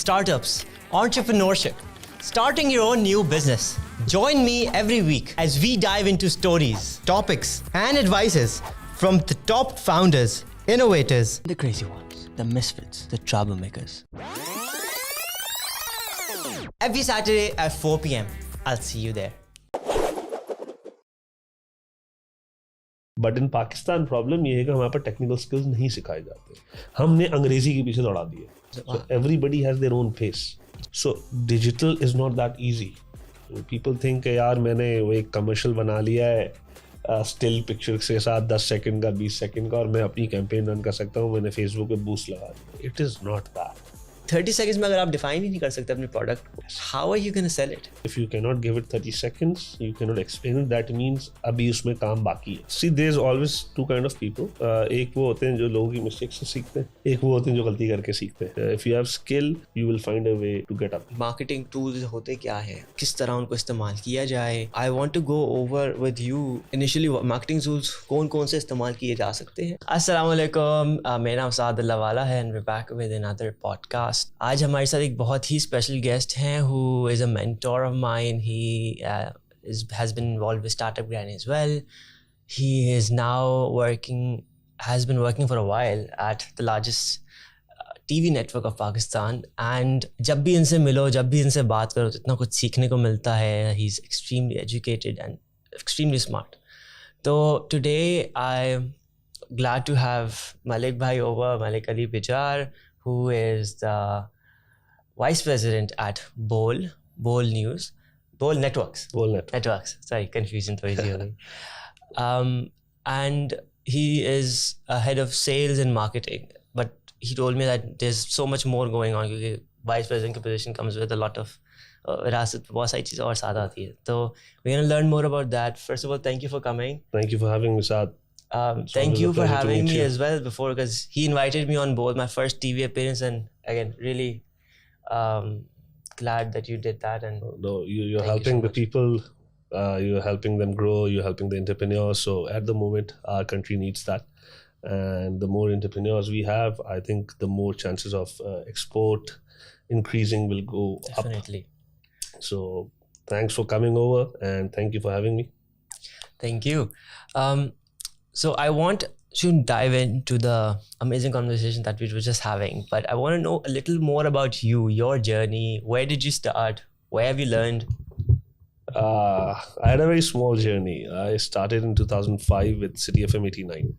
startups, entrepreneurship, starting your own new business. Join me every week as we dive into stories, topics, and advices from the top founders, innovators, the crazy ones, the misfits, the troublemakers. Every Saturday at 4 p.m. I'll see you there. But in Pakistan problem ये है कि हमारे पास technical skills नहीं सिखाए जाते. हमने अंग्रेजी के पीछे दौड़ा दिए. So everybody has their own pace. So digital is not that easy. People think कि यार मैंने वो एक कमर्शियल बना लिया है स्टिल पिक्चर के साथ 10 सेकंड का 20 सेकंड का और मैं अपनी कैंपेन रन कर सकता हूँ. मैंने फेसबुक पे बूस्ट लगा दिया. It is not that. 30 seconds में अगर आप डिफाइन ही नहीं कर सकते अपने प्रोडक्ट को, how are you gonna sell it? If you cannot give it 30 seconds, you cannot explain it. That means अभी उसमें काम बाकी है. See, there's always two kind of people. एक वो होते हैं जो लोगों की मिस्टेक्स से सीखते हैं, एक वो होते हैं जो गलती करके सीखते हैं. If you have skill, you will find a way to get up. Marketing tools होते क्या है, किस तरह उनको इस्तेमाल किया जाए? I want to go over with you initially marketing tools कौन कौन से इस्तेमाल किए जा सकते हैं. अस्सलाम वालेकुम, मेरा नाम SaadAhmedAllahwala है and we're back with another podcast. आज हमारे साथ एक बहुत ही स्पेशल गेस्ट हैं who is a mentor of mine. He has been involved with Startup Grind as well. He is now has been working for a while at the largest TV network of Pakistan. And जब भी इनसे मिलो, जब भी इनसे बात करो तो इतना कुछ सीखने को मिलता है. He's extremely educated and extremely smart. So today I'm glad to have Malik Bhai over, Malik Ali Bijar, who is the Vice President at Bol Networks. Sorry, confusion to easy. And he is a head of sales and marketing. But he told me that there's so much more going on because Vice President position comes with a lot of विरासत, बहुत सारी चीज़ें और साथ आती है. So we're going to learn more about that. First of all, thank you for coming. Thank you for having me, Saad. Thank you for having me as well before, because he invited me on board, my first TV appearance, and again really glad that you did that. And no, you're helping the people, you're helping them grow, you're helping the entrepreneurs. So at the moment our country needs that, and the more entrepreneurs we have, I think the more chances of export increasing will go definitely up. So thanks for coming over and thank you for having me. Thank you. So I want to dive into the amazing conversation that we were just having, but I want to know a little more about you, your journey. Where did you start? Where have you learned? I had a very small journey. I started in 2005 with City FM 89.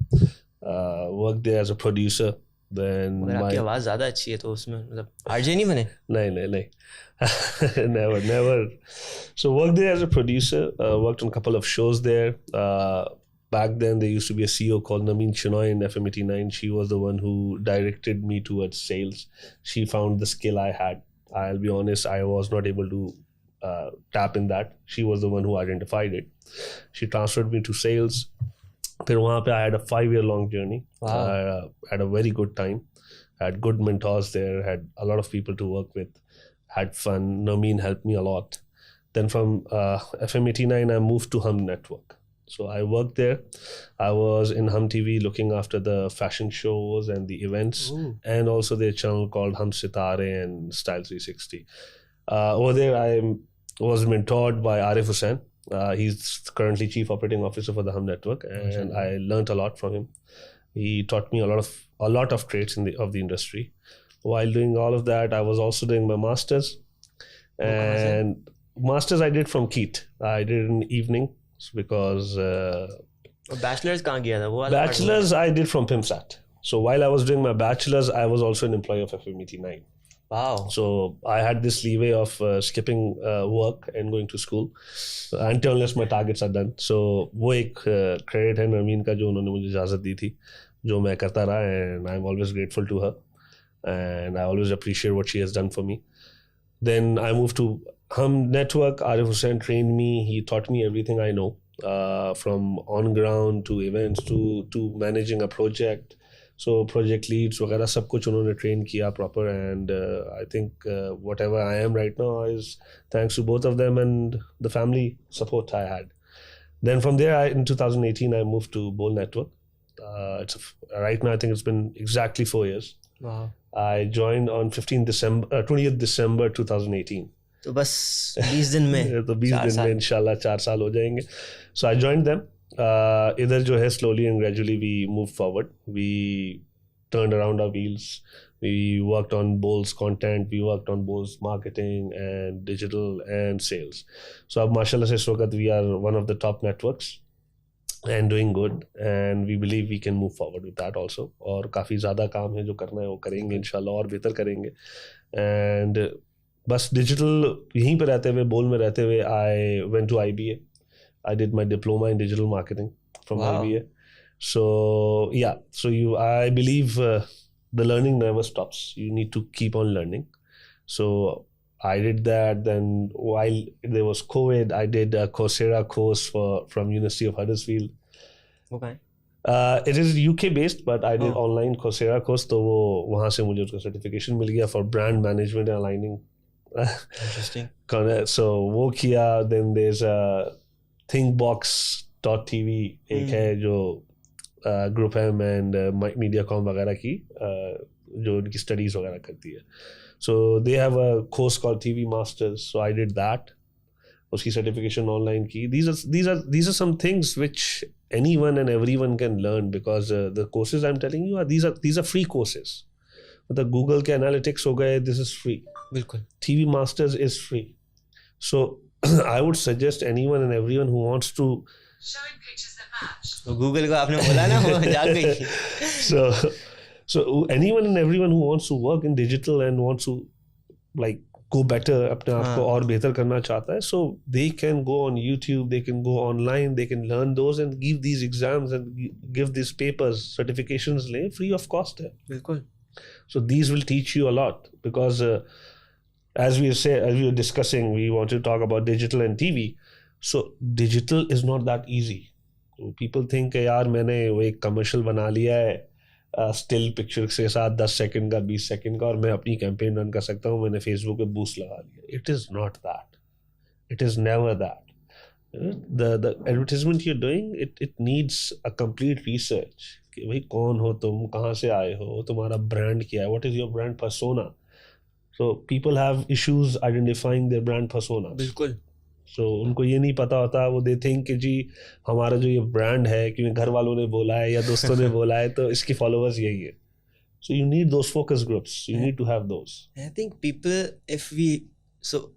Worked there as a producer. Then आपकी आवाज़ ज़्यादा अच्छी है तो उसमें मतलब RJ नहीं बने? नहीं. never. So worked there as a producer. Worked on a couple of shows there. Back then, there used to be a CEO called Nameen Chinoy in FM 89. She was the one who directed me towards sales. She found the skill I had. I'll be honest, I was not able to tap in that. She was the one who identified it. She transferred me to sales. Then I had a 5-year-long journey. Wow. Had a very good time. Had good mentors there. Had a lot of people to work with. Had fun. Nameen helped me a lot. Then from FM 89, I moved to Hum Network. So I worked there. I was in Hum TV looking after the fashion shows and the events. Ooh. And also their channel called Hum Sitare and Style 360. Over there, I was mentored by Arif Hussain. He's currently Chief Operating Officer for the Hum Network, and I learned a lot from him. He taught me a lot of traits of the industry. While doing all of that, I was also doing my masters. And masters I did from Keat. I did in the evening. Because bachelor's कहाँ किया था वो? Bachelor's I did from PIMSAT. So while I was doing my bachelor's, I was also an employee of FM 89. Wow. So I had this leeway of skipping work and going to school until unless my targets are done. So वो एक credit है नवीन का जो उन्होंने मुझे इजाज़त दी थी, जो मैं करता रहा, and I'm always grateful to her, and I always appreciate what she has done for me. Then I moved to Hum Network. Arif Hussain trained me. He taught me everything I know, from on ground to events to managing a project. So project leads वगैरह सब कुछ उन्होंने train किया proper, and I think whatever I am right now is thanks to both of them and the family support I had. Then from there, in 2018, I moved to Bol Network. Right now, I think it's been exactly 4 years. Wow. I joined on 20th December 2018. तो बस 20 दिन में तो 20 दिन में इंशाल्लाह 4 साल हो जाएंगे. So I joined them. इधर जो है slowly and gradually we moved forward. We turned around our wheels. We worked on Bol's content. We worked on Bol's marketing and digital and sales. So अब माशाल्लाह से इस वक्त we are one of the top networks and doing good, and we believe we can move forward with that also. और काफ़ी ज़्यादा काम है जो करना है वो करेंगे इंशाल्लाह और बेहतर करेंगे. And बस डिजिटल यहीं पे रहते हुए बोल में रहते हुए I went to IBA. I did my diploma in digital marketing from IBA. So yeah, so I believe the learning never stops. You need to keep on learning. So I did that. Then while there was COVID, I did a Coursera course from University of Huddersfield. Okay. It is UK based, but I did online Coursera course. तो वो वहाँ से मुझे उसका certification मिल गया for brand management and aligning. Interesting. So वो किया. Then there's a thinkbox.tv एक है जो ग्रुप है एंड मीडियाकॉम वगैरह की जो उनकी स्टडीज वगैरह करती है. So they have a course called TV Masters. So I did that. उसकी certification online की. These are some things which anyone and everyone can learn because the courses I'm telling you these are free courses. मतलब Google के analytics हो गए, this is free. बिल्कुल. TV Masters is free. So I would suggest anyone and everyone who wants to showing pictures that match. तो Google को आपने बोला ना वो जाग गई. So anyone and everyone who wants to work in digital and wants to like go better अपने आप को और बेहतर करना चाहता है, so they can go on YouTube, they can go online, they can learn those and give these exams and give these papers, certifications ले free of cost है. बिल्कुल. So these will teach you a lot because as we were discussing, we want to talk about digital and TV. So digital is not that easy. So people think यार मैंने वो एक commercial बना लिया है still picture के साथ 10 second का 20 सेकंड का और मैं अपनी कैंपेन रन कर सकता हूँ, मैंने फेसबुक पे बूस्ट लगा लिया. It is not that. It is never that. the advertisement you're doing, it needs a complete research कि भाई कौन हो तुम, कहाँ से आए हो, तुम्हारा ब्रांड क्या है, what is your brand persona. So people have issues identifying their brand persona. बिल्कुल. So उनको ये नहीं पता होता, वो they think कि जी हमारा जो ये ब्रांड है क्योंकि घर वालों ने बोला है या दोस्तों ने बोला है तो इसकी फॉलोअर्स यही है. So you need those focus groups. You need to have those. I think people, so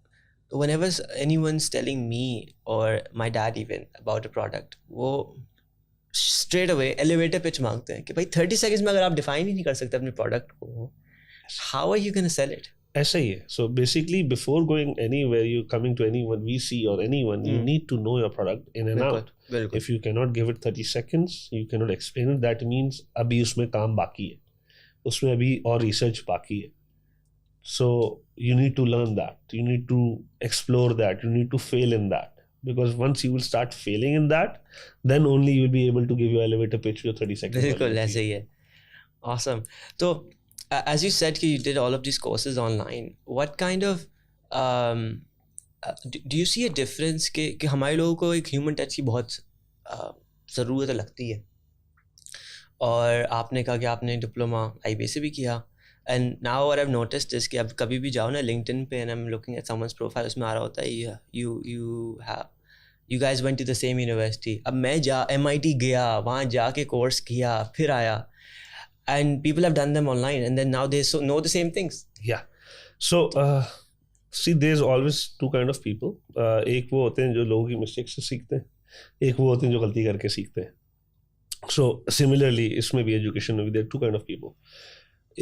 whenever anyone's telling me or my dad even about a product, वो straight away elevator pitch मांगते हैं कि भाई 30 seconds में अगर आप define ही नहीं कर सकते अपने product को, how are you going to sell it? ऐसा ही है. So basically before going anywhere, you coming to anyone, VC or anyone, you need to know your product in and out. If you cannot give it 30 seconds, you cannot explain it. That means अभी उसमें काम बाकी है, उसमें अभी और research बाकी है. So you need to learn that. You need to explore that. You need to fail in that. Because once you will start failing in that, then only you will be able to give your elevator pitch your 30 seconds. बिल्कुल ऐसे ही है. Awesome. तो as you said कि you did all of these courses online, what kind of do you see a difference कि हमारे लोगों को एक human touch की बहुत ज़रूरत लगती है, और आपने कहा कि आपने डिप्लोमा IBA से भी किया, and now what I've noticed is कि अब कभी भी जाओ ना LinkedIn पे and I'm looking at someone's profile, उसमें आ रहा होता है you guys went to the same university. अब मैं MIT गया, वहाँ जाके कोर्स किया, फिर आया. And people have done them online, and then now they know the same things. Yeah. So, see, there's always two kind of people. एक वो होते हैं जो लोगों की mistakes से सीखते हैं, एक वो होते हैं जो गलती करके सीखते हैं. So, similarly, इसमें भी education में भी there are two kind of people.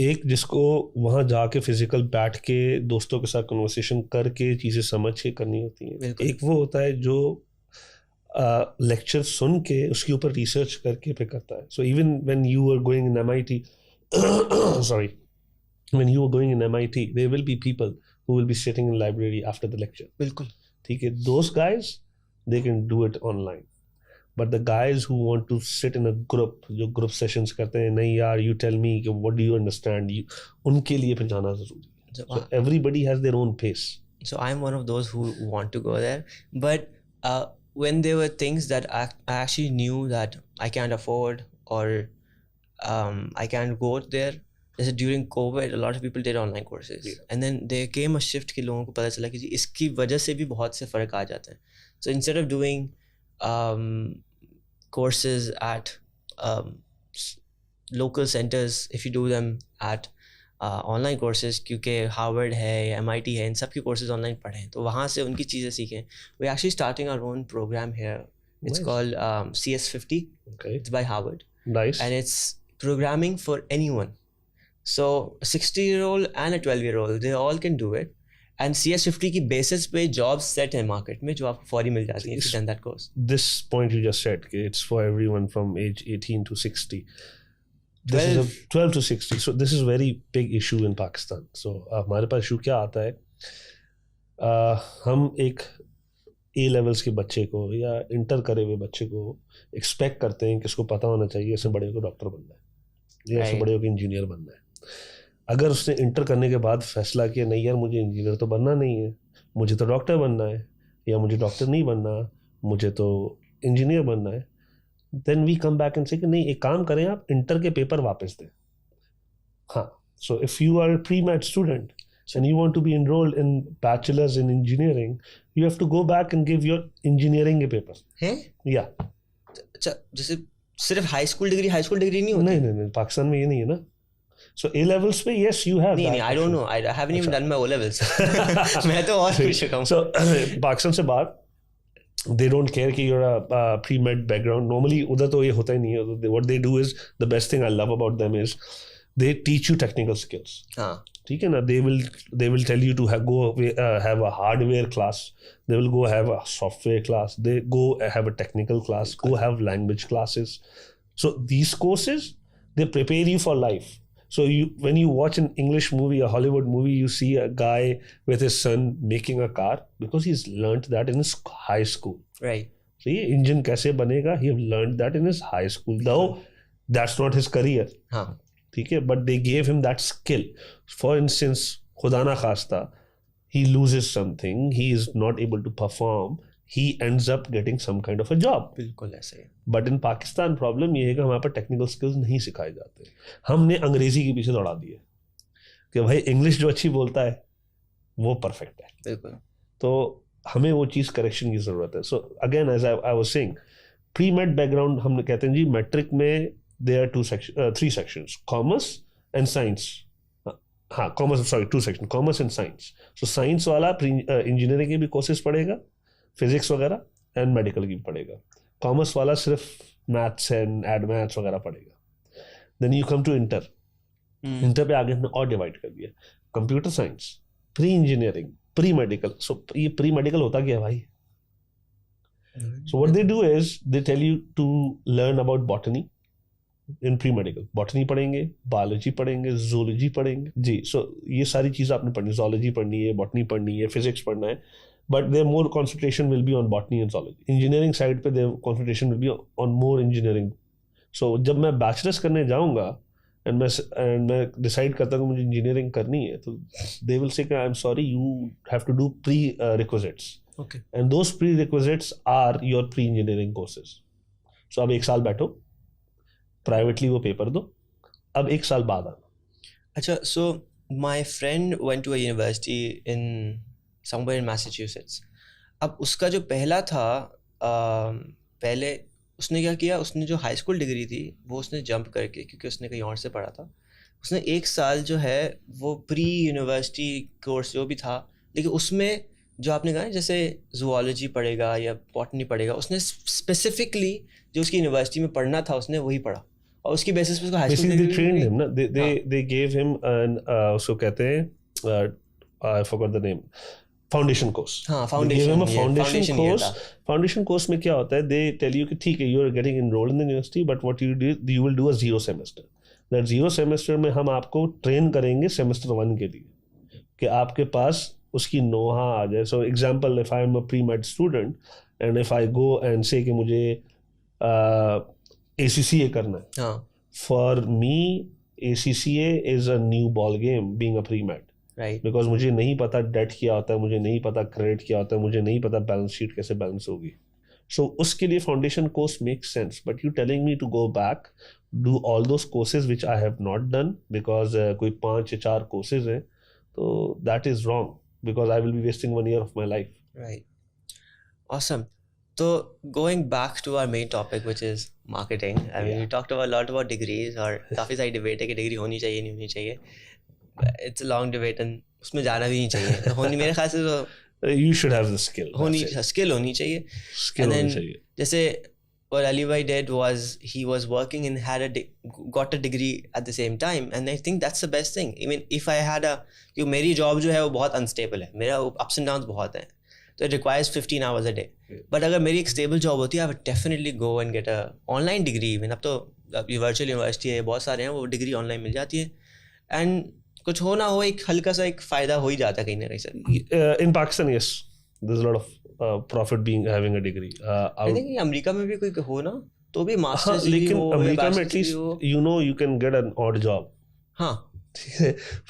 एक जिसको वहाँ जाके फिजिकल बैठ के दोस्तों के साथ कन्वर्सेशन करके चीज़ें समझ के करनी होती हैं. एक वो होता है जो लेक्चर सुन के उसके ऊपर रिसर्च करके पे करता है. So even when you are going in MIT sorry, when you are going in MIT, there will be people who will be sitting in library after the lecture. बिल्कुल. ठीक है. Those guys, they can do it online. But the guys who want to sit in a group, जो group sessions करते हैं, नहीं यार you tell me what do you understand, उनके लिए फिर जाना ज़रूरी है. So everybody has their own pace. So I'm one of those who want to go there, but when there were things that I actually knew that I can't afford or I can't go there, जैसे during Covid a lot of people did online courses and then there came a shift कि लोगों को पता चला कि जी इसकी वजह से भी बहुत से फ़र्क आ जाते हैं. So instead of doing courses at local centers, if you do them at online courses, क्योंकि हार्वर्ड है या MIT है, इन सब के कोर्सेज ऑनलाइन पढ़ें तो वहाँ से उनकी चीज़ें सीखें. We actually starting our own program here. It's called CS50. Okay. It's by Harvard. Nice. And it's programming for anyone. So a 60-year-old and a 12-year-old, they all can do it. And CS50 की basis पे jobs set है market में जो आपको फौरी मिल जाती हैं if you done that course. This point you just said, it's for everyone from age 18 to 60. This is a 12 to 60. So this is very big issue in Pakistan. So हमारे पास issue क्या आता है? हम एक A levels के बच्चे को या इंटर करे हुए बच्चे को एक्सपेक्ट करते हैं कि इसको पता होना चाहिए इससे बड़े को डॉक्टर बनना है या इससे बड़े को इंजीनियर बनना है. अगर उसने इंटर करने के बाद फैसला किया नहीं यार मुझे इंजीनियर तो बनना नहीं है, मुझे तो डॉक्टर बनना है, या मुझे डॉक्टर नहीं बनना, मुझे तो इंजीनियर बनना है, then we come back and say कि नहीं एक काम करें आप इंटर के पेपर वापस दें. हाँ, so if you are pre med student and you want to be enrolled in bachelor's in engineering, you have to go back and give your engineering के paper. हैं? Yeah. अच्छा, जैसे सिर्फ हाई स्कूल डिग्री नहीं होती? नहीं पाकिस्तान में ये नहीं है ना. So A levels पे yes you have. नहीं I don't know, I haven't even done my O levels. मैं तो और कुछ चुका हूँ. So पाकिस्तान से बाहर they don't care कि you're a pre-med background. Normally उधर तो ये होता ही नहीं है. What they do is, the best thing I love about them is they teach you technical skills. हाँ. ठीक है ना. they will tell you to have a hardware class, they will go have a software class, they go have a technical class, go have language classes. So these courses they prepare you for life. So when you watch an English movie, a Hollywood movie, you see a guy with his son making a car because he's learnt that in his high school. Right. So ये engine कैसे बनेगा, he have learned that in his high school, though that's not his career. हाँ. ठीक है, but they gave him that skill. For instance, खुदा ना खास्ता, he loses something, he is not able to perform, he ends up getting some kind of a job. बिल्कुल ऐसे ही. But in Pakistan problem ये है कि हमारे पर टेक्निकल स्किल्स नहीं सिखाए जाते. हमने अंग्रेजी के पीछे दौड़ा दिए कि भाई इंग्लिश जो अच्छी बोलता है वो परफेक्ट है. बिल्कुल. तो हमें वो चीज़ करेक्शन की ज़रूरत है. So again as I was saying, pre med background हम कहते हैं जी मैट्रिक में there are 3 sections, commerce and science. हाँ, commerce, sorry, 2 sections, commerce and science. So science वाला इंजीनियरिंग के भी कोर्सेज पढ़ेगा, फिजिक्स वगैरह, एंड मेडिकल की भी पढ़ेगा. कॉमर्स वाला सिर्फ मैथ्स एंड एड मैथ्स वगैरह पढ़ेगा. Then you come to inter. Inter पे आगे हमने और डिवाइड कर दिया, computer science, pre engineering, pre medical. So ये प्री मेडिकल होता क्या है भाई? So what they do is they tell you to learn about botany. In pre medical botany पढ़ेंगे, बायोलॉजी पढ़ेंगे, जूलॉजी पढ़ेंगे जी. सो ये सारी चीज़ आपने पढ़नी, जूलॉजी पढ़नी है, बॉटनी पढ़नी है, फिजिक्स पढ़ना है, but there more concentration will be on botany and zoology. Engineering side पे there concentration will be on more engineering. So जब मैं बैचलर्स करने जाऊँगा एंड मैं डिसाइड करता हूँ कि मुझे इंजीनियरिंग करनी है, तो they will say I am sorry you have to do prerequisites. Okay. And those prerequisites are your pre engineering courses. So अब 1 साल बैठो, प्राइवेटली वो पेपर दो, अब 1 साल बाद आना. अच्छा, so my friend went to a university in somewhere in Massachusetts. अब उसका जो पहला था, पहले उसने क्या किया, उसने जो हाई स्कूल डिग्री थी वो उसने जंप करके, क्योंकि उसने कहीं और से पढ़ा था, उसने 1 साल जो है वो प्री यूनिवर्सिटी कोर्स जो भी था, लेकिन उसमें जो आपने कहा जैसे जूलॉजी पढ़ेगा या बॉटनी पढ़ेगा, उसने स्पेसिफिकली जो उसकी यूनिवर्सिटी में पढ़ना था उसने वही पढ़ा, और उसकी बेसिस पे उसको high school they trained him, ना. They gave him उसको कहते हैं I forgot the name, foundation course. हाँ, foundation. Foundation course में क्या होता है, they tell you कि ठीक है you are getting enrolled in the university, but what you do, you will do a 0 semester. That 0 semester में हम आपको ट्रेन करेंगे semester 1 के लिए कि आपके पास उसकी नोहा आ जाए. So example, if I am a pre made student and if I go and say कि मुझे ACCA करना है, हाँ, for me ACCA is a new ball game being a pre made. Right. Because मुझे नहीं पता डेट क्या होता है, मुझे नहीं पता क्रेडिट क्या होता है, मुझे नहीं पता बैलेंस शीट कैसे बैलेंस होगी. So उसके लिए foundation course makes sense, but you telling me to go back, do all those courses which I have not done because कोई 5 या 4 courses हैं, तो that is wrong because I will be wasting 1 year of my life. Right. Awesome. So going back to our main topic, which is marketing. I mean, we talked about a lot about degrees और काफ़ी सारी debate है कि degree होनी चाहिए नहीं होनी चाहिए. It's a long debate and उसमें जाना भी नहीं चाहिए. होनी मेरे ख्याल से तो You should have the skill. skill होनी चाहिए. Skill And then होनी चाहिए. जैसे what Ali Bhai did was he was working and had got a degree at the same time, and I think that's the best thing. I mean, if I had क्योंकि मेरी job जो है वो बहुत unstable है. मेरा ups and downs बहुत हैं. So it requires 15 hours a day. But अगर मेरी एक stable job होती है, I would definitely go and get a online degree. I mean, अब तो virtual university है, बहुत सारे हैं, वो degree online मिल जाती है. And कुछ हो ना हो एक हल्का सा एक फायदा हो ही जाता है कहीं ना कहीं से. In Pakistan, yes, there's a lot of profit being having a degree. I think America में भी कोई हो ना तो भी मास्टर्स लेकिन हो अमेरिका में at least you know you can get an odd job. हाँ.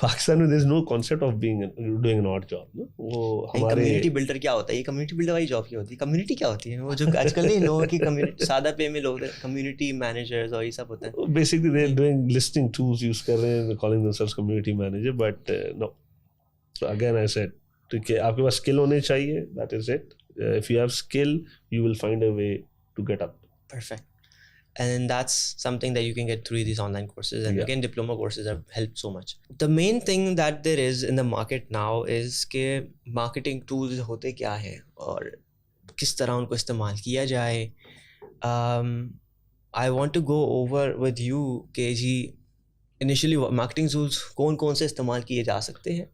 पाकिस्तान में there's no concept of doing an odd job. वो हमारे कम्युनिटी बिल्डर क्या होता है? ये कम्युनिटी बिल्डर वाली जॉब क्या होती है? कम्युनिटी क्या होती है? वो जो आजकल नहीं लोगों की कम्युनिटी सादा पे में लोग कम्युनिटी मैनेजर्स और ये सब होता है. Basically they're doing listing tools use कर रहे हैं, calling themselves community manager, but no. So again I said कि आपके पास skill होने चाहिए. That is it. If you have skill, you will find a way to get up. Perfect. And that's something that you can get through these online courses, and again diploma courses have helped so much. The main thing that there is in the market now is कि marketing tools होते क्या हैं और किस तरह उनको इस्तेमाल किया जाए. I want to go over with you कि जी initially marketing tools कौन से इस्तेमाल किए जा सकते हैं.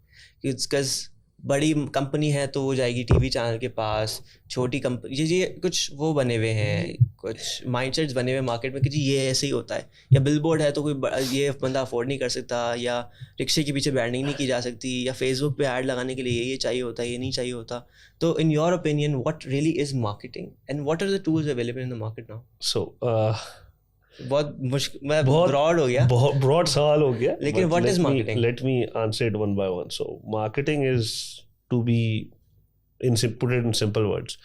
Because बड़ी कंपनी है तो वो जाएगी टीवी चैनल के पास. छोटी कंपनी ये कुछ वो बने हुए हैं, कुछ माइंडसेट्स बने हुए मार्केट में कि जी ये ऐसे ही होता है. या बिलबोर्ड है तो कोई ये बंदा अफोर्ड नहीं कर सकता, या रिक्शे के पीछे ब्रांडिंग नहीं की जा सकती, या फेसबुक पे ऐड लगाने के लिए ये चाहिए होता है, ये नहीं चाहिए होता. तो in your opinion what really is marketing and what are the tools available in the market now? So बहुत मुश्किल, मैं ब्रॉड हो गया, बहुत broad सवाल हो गया. लेकिन what is marketing? Let me answer it one by one. So marketing is, to be put it in simple words,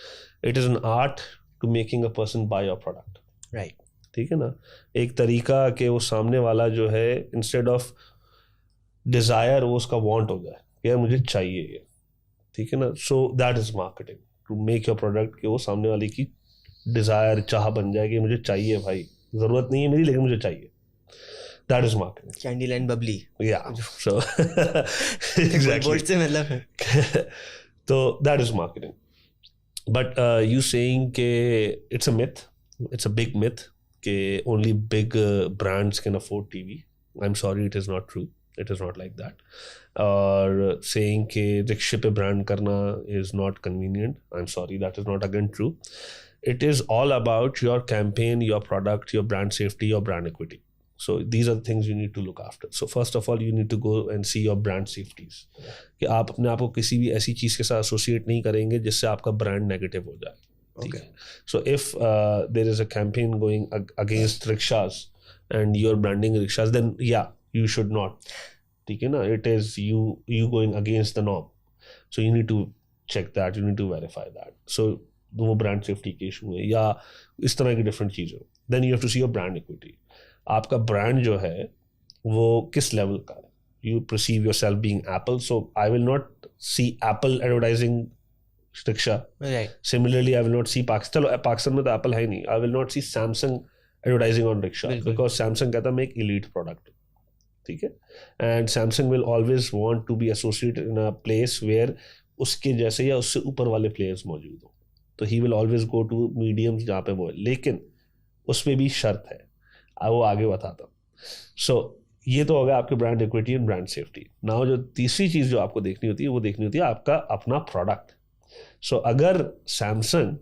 it is an art to making a person buy your product. Right. ठीक है ना. एक तरीका कि वो सामने वाला जो है instead of desire वो उसका want हो जाए कि यार मुझे चाहिए ये. ठीक है ना. So that is marketing, to make your product कि वो सामने वाले की desire चाह बन जाए कि मुझे चाहिए भाई, जरूरत नहीं है मेरी लेकिन मुझे चाहिए. That is marketing. Candyland bubbly. Yeah. So exactly. Board से मतलब है. So that is marketing. But you saying कि it's a myth. It's a big myth कि only big brands can afford TV. I'm sorry, it is not true. It is not like that. Or saying कि रिक्शे पे brand करना is not convenient. I'm sorry, that is not again true. It is all about your campaign, your product, your brand safety, your brand equity. So these are the things you need to look after. So first of all, you need to go and see your brand safeties. कि आप अपने आप को किसी भी ऐसी चीज़ के साथ एसोसिएट नहीं करेंगे जिससे आपका ब्रांड नेगेटिव हो जाए. Okay. So if there is a campaign going against rickshaws and you're branding rickshaws, then yeah, you should not. ठीक है ना. It is you going against the norm. So you need to check that. You need to verify that. So वो brand safety के issue है या इस तरह की डिफरेंट चीज़ें. Then you have to see your brand equity. आपका brand जो है वो किस लेवल का है. You perceive your self being Apple, so I will not see Apple advertising rickshaw. Similarly I will not see चलो पाकिस्तान में तो एप्पल है ही नहीं. I will not see Samsung advertising on rickshaw because Samsung कहता है मैं एक इलीट प्रोडक्ट. ठीक है. And Samsung will always want to be associated in a place where उसके जैसे या उससे ऊपर वाले प्लेयर्स मौजूद हो. तो he will always go to mediums जहाँ पे वो है. लेकिन उसमें भी शर्त है, वो आगे बताता हूँ. सो ये तो होगा आपके brand equity and brand safety. Now जो तीसरी चीज़ जो आपको देखनी होती है वो देखनी होती है आपका अपना प्रोडक्ट. सो अगर सैमसंग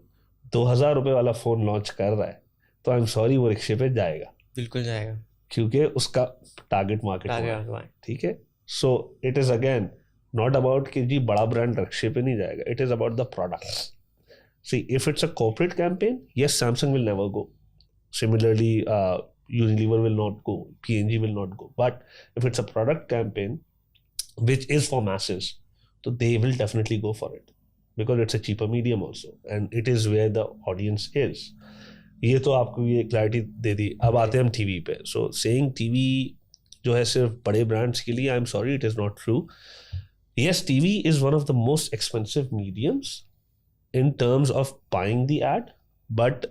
2000 रुपये वाला फ़ोन लॉन्च कर रहा है तो आई एम सॉरी वो रिक्शे पे जाएगा. बिल्कुल जाएगा क्योंकि उसका टारगेट मार्केट. ठीक है. So it is again not about कि जी बड़ा ब्रांड रिक्शे पे नहीं जाएगा. It is about the product. See, if it's a corporate campaign, yes, Samsung will never go. Similarly, Unilever will not go. P&G will not go. But if it's a product campaign, which is for masses, so they will definitely go for it. because it's a cheaper medium also and it is where the audience is. ये तो आपको ये clarity दे दी. अब आते हैं हम TV पे. So saying TV जो है सिर्फ बड़े ब्रांड्स के लिए, आई am sorry, it is not true. Yes, TV is one of the most expensive mediums in terms of buying the ad, but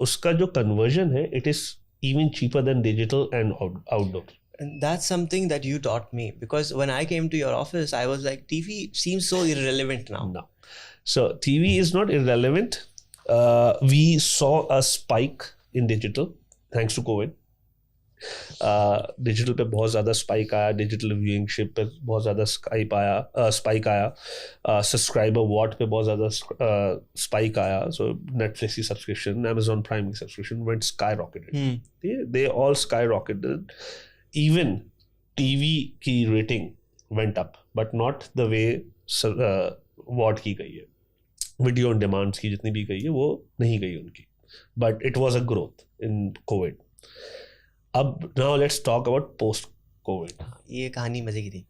उसका जो conversion है, it is even cheaper than digital and outdoor. And that's something that you taught me, because when I came to your office, I was like, TV seems so irrelevant now. No. So TV is not irrelevant. We saw a spike in digital thanks to COVID. Digital पे बहुत ज़्यादा spike आया, digital व्यूइंगशिप पे बहुत ज़्यादा spike आया, subscriber what पे बहुत ज़्यादा स्पाइक आया. सो नेटफ्लिक्स की सब्सक्रिप्शन, अमेजॉन प्राइम की subscription went sky rocketed. They all sky rocketed. Even TV की rating went up, but not the way what की गई है. वीडियो ऑन डिमांड्स की जितनी भी गई है वो नहीं गई उनकी, but it was a growth in Covid. अब now let's talk about post-COVID. ये कहानी मजे की थी.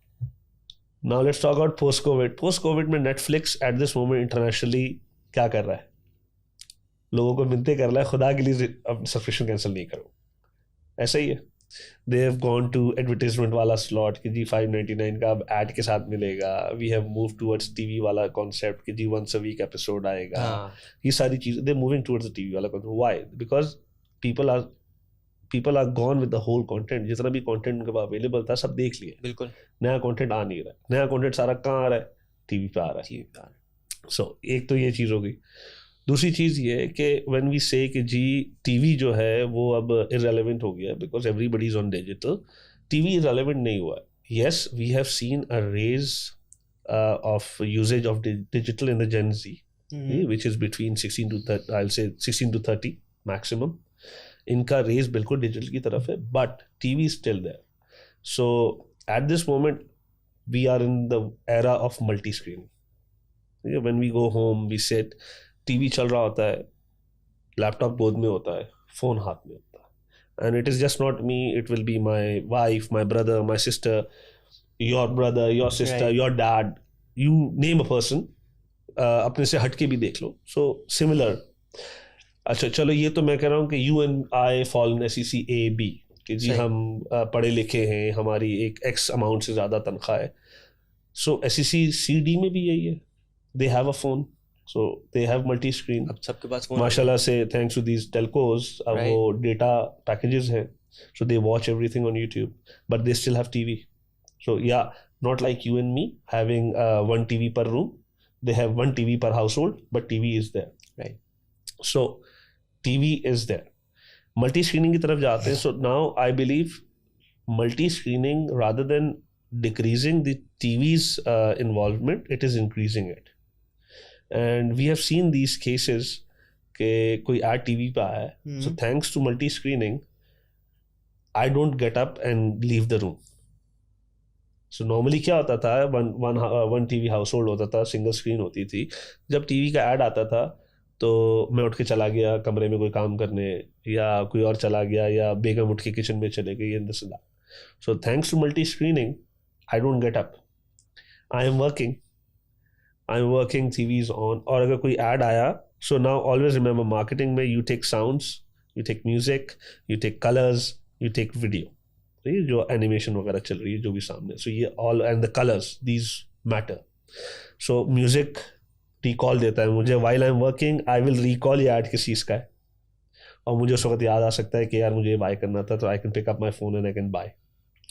Now let's talk about post-COVID. Post-COVID में Netflix at this moment internationally क्या कर रहा है? लोगों को मिलते कर रहा है, खुदा के लिए अब सब्सक्रिप्शन कैंसिल नहीं करो. ऐसा ही है. They have gone to advertisement वाला slot कि जी 599 का अब ad के साथ मिलेगा. We have moved towards TV वाला concept कि जी once a week episode आएगा. ये सारी चीज़ें they're moving towards the TV वाला concept. Why? Because people are gone with the whole content. जितना भी content उनके पास available था सब देख लिया. बिल्कुल. नया content आ नहीं रहा. नया content सारा कहाँ आ रहा है? टीवी पे आ रहा है. So एक तो ये चीज़ हो गई. दूसरी चीज़ ये है कि when we say कि जी टीवी जो है वो अब irrelevant हो गया because everybody is on digital. TV irrelevant नहीं हुआ. Yes, we have seen a raise of usage of digital in the Gen Z, which is between 16 to 30, I'll say 16 to 30 maximum. इनका race बिल्कुल digital की तरफ है, but TV still there. So at this moment we are in the era of multi screen. When we go home we sit, TV चल रहा होता है, laptop गोद में होता है, फोन हाथ में होता है, and it is just not me, it will be my wife, my brother, my sister, your sister, your dad, you name a person. अपने से हट के भी देख लो. So similar. अच्छा चलो, ये तो मैं कह रहा हूँ कि you and I fall in SEC-A-B कि जी हम पढ़े लिखे हैं, हमारी एक X अमाउंट से ज़्यादा तनख्वाह है. सो SEC-C-D में भी यही है. They have a phone, so they have multi screen. अब सबके पास फोन माशाल्लाह से, थैंक्स टू दीज टेलकोज, अब वो डेटा पैकेजेस हैं. So they watch everything on YouTube, but they still have TV. So yeah not like you and me having one TV per room. They have one TV per household, but TV is there. Right. So TV is there. Multi-screening की तरफ जाते हैं. So now I believe multi-screening, rather than decreasing the TV's involvement, it is increasing it. And we have seen these cases कि कोई ad TV पे आया है. So thanks to multi-screening, I don't get up and leave the room. So normally क्या होता था, one TV household होता था, single screen होती थी. जब TV का ad आता था तो मैं उठ के चला गया कमरे में कोई काम करने, या कोई और चला गया, या बेगम उठ के किचन में चले गई, and this that. So thanks to multi screening I don't get up, I am working, TV is on. और अगर कोई ऐड आया, so now always remember, marketing में you take sounds, you take music, you take colours, you take video. ये जो animation वगैरह चल रही है जो भी सामने, सो ये all and the colours, these matter. So music recall देता है मुझे. While I am working I will recall ये ऐड किस चीज़ का है, और मुझे उस वक्त याद आ सकता है कि यार मुझे ये बाय करना था, तो I can pick up my phone and I can buy.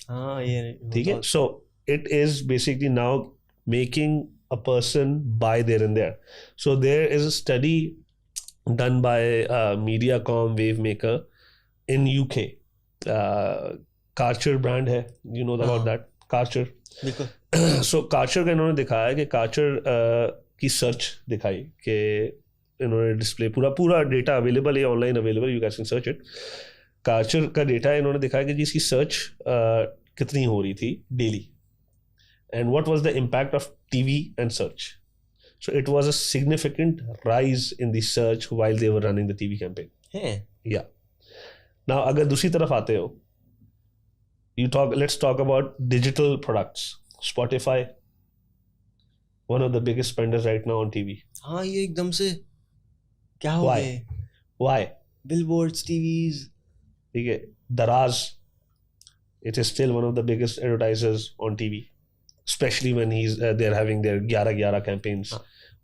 हाँ, ये ठीक है. So it is basically now making a person buy there and there. So there is a study done by Mediacom wave maker in UK. Karcher brand है, you know about that, Karcher. बिल्कुल. So कार्चर का इन्होंने दिखाया कि कार्चर की search दिखाई कि इन्होंने डिस्प्ले पूरा डेटा अवेलेबल है, online available, you can search it. Karcher का डेटा इन्होंने दिखाया कि जिसकी सर्च कितनी हो रही थी daily, and what was the impact of TV and search. So it was a significant rise in the search while they were running the TV campaign. या नाउ अगर दूसरी तरफ आते हो, let's talk about digital products. Spotify, one of the biggest spenders right now on TV. हाँ ये एकदम से क्या हो Why? गए? Why? Billboards, TVs. ठीक है, Daraz, it is still one of the biggest advertisers on TV, especially when they're having their 11-11 campaigns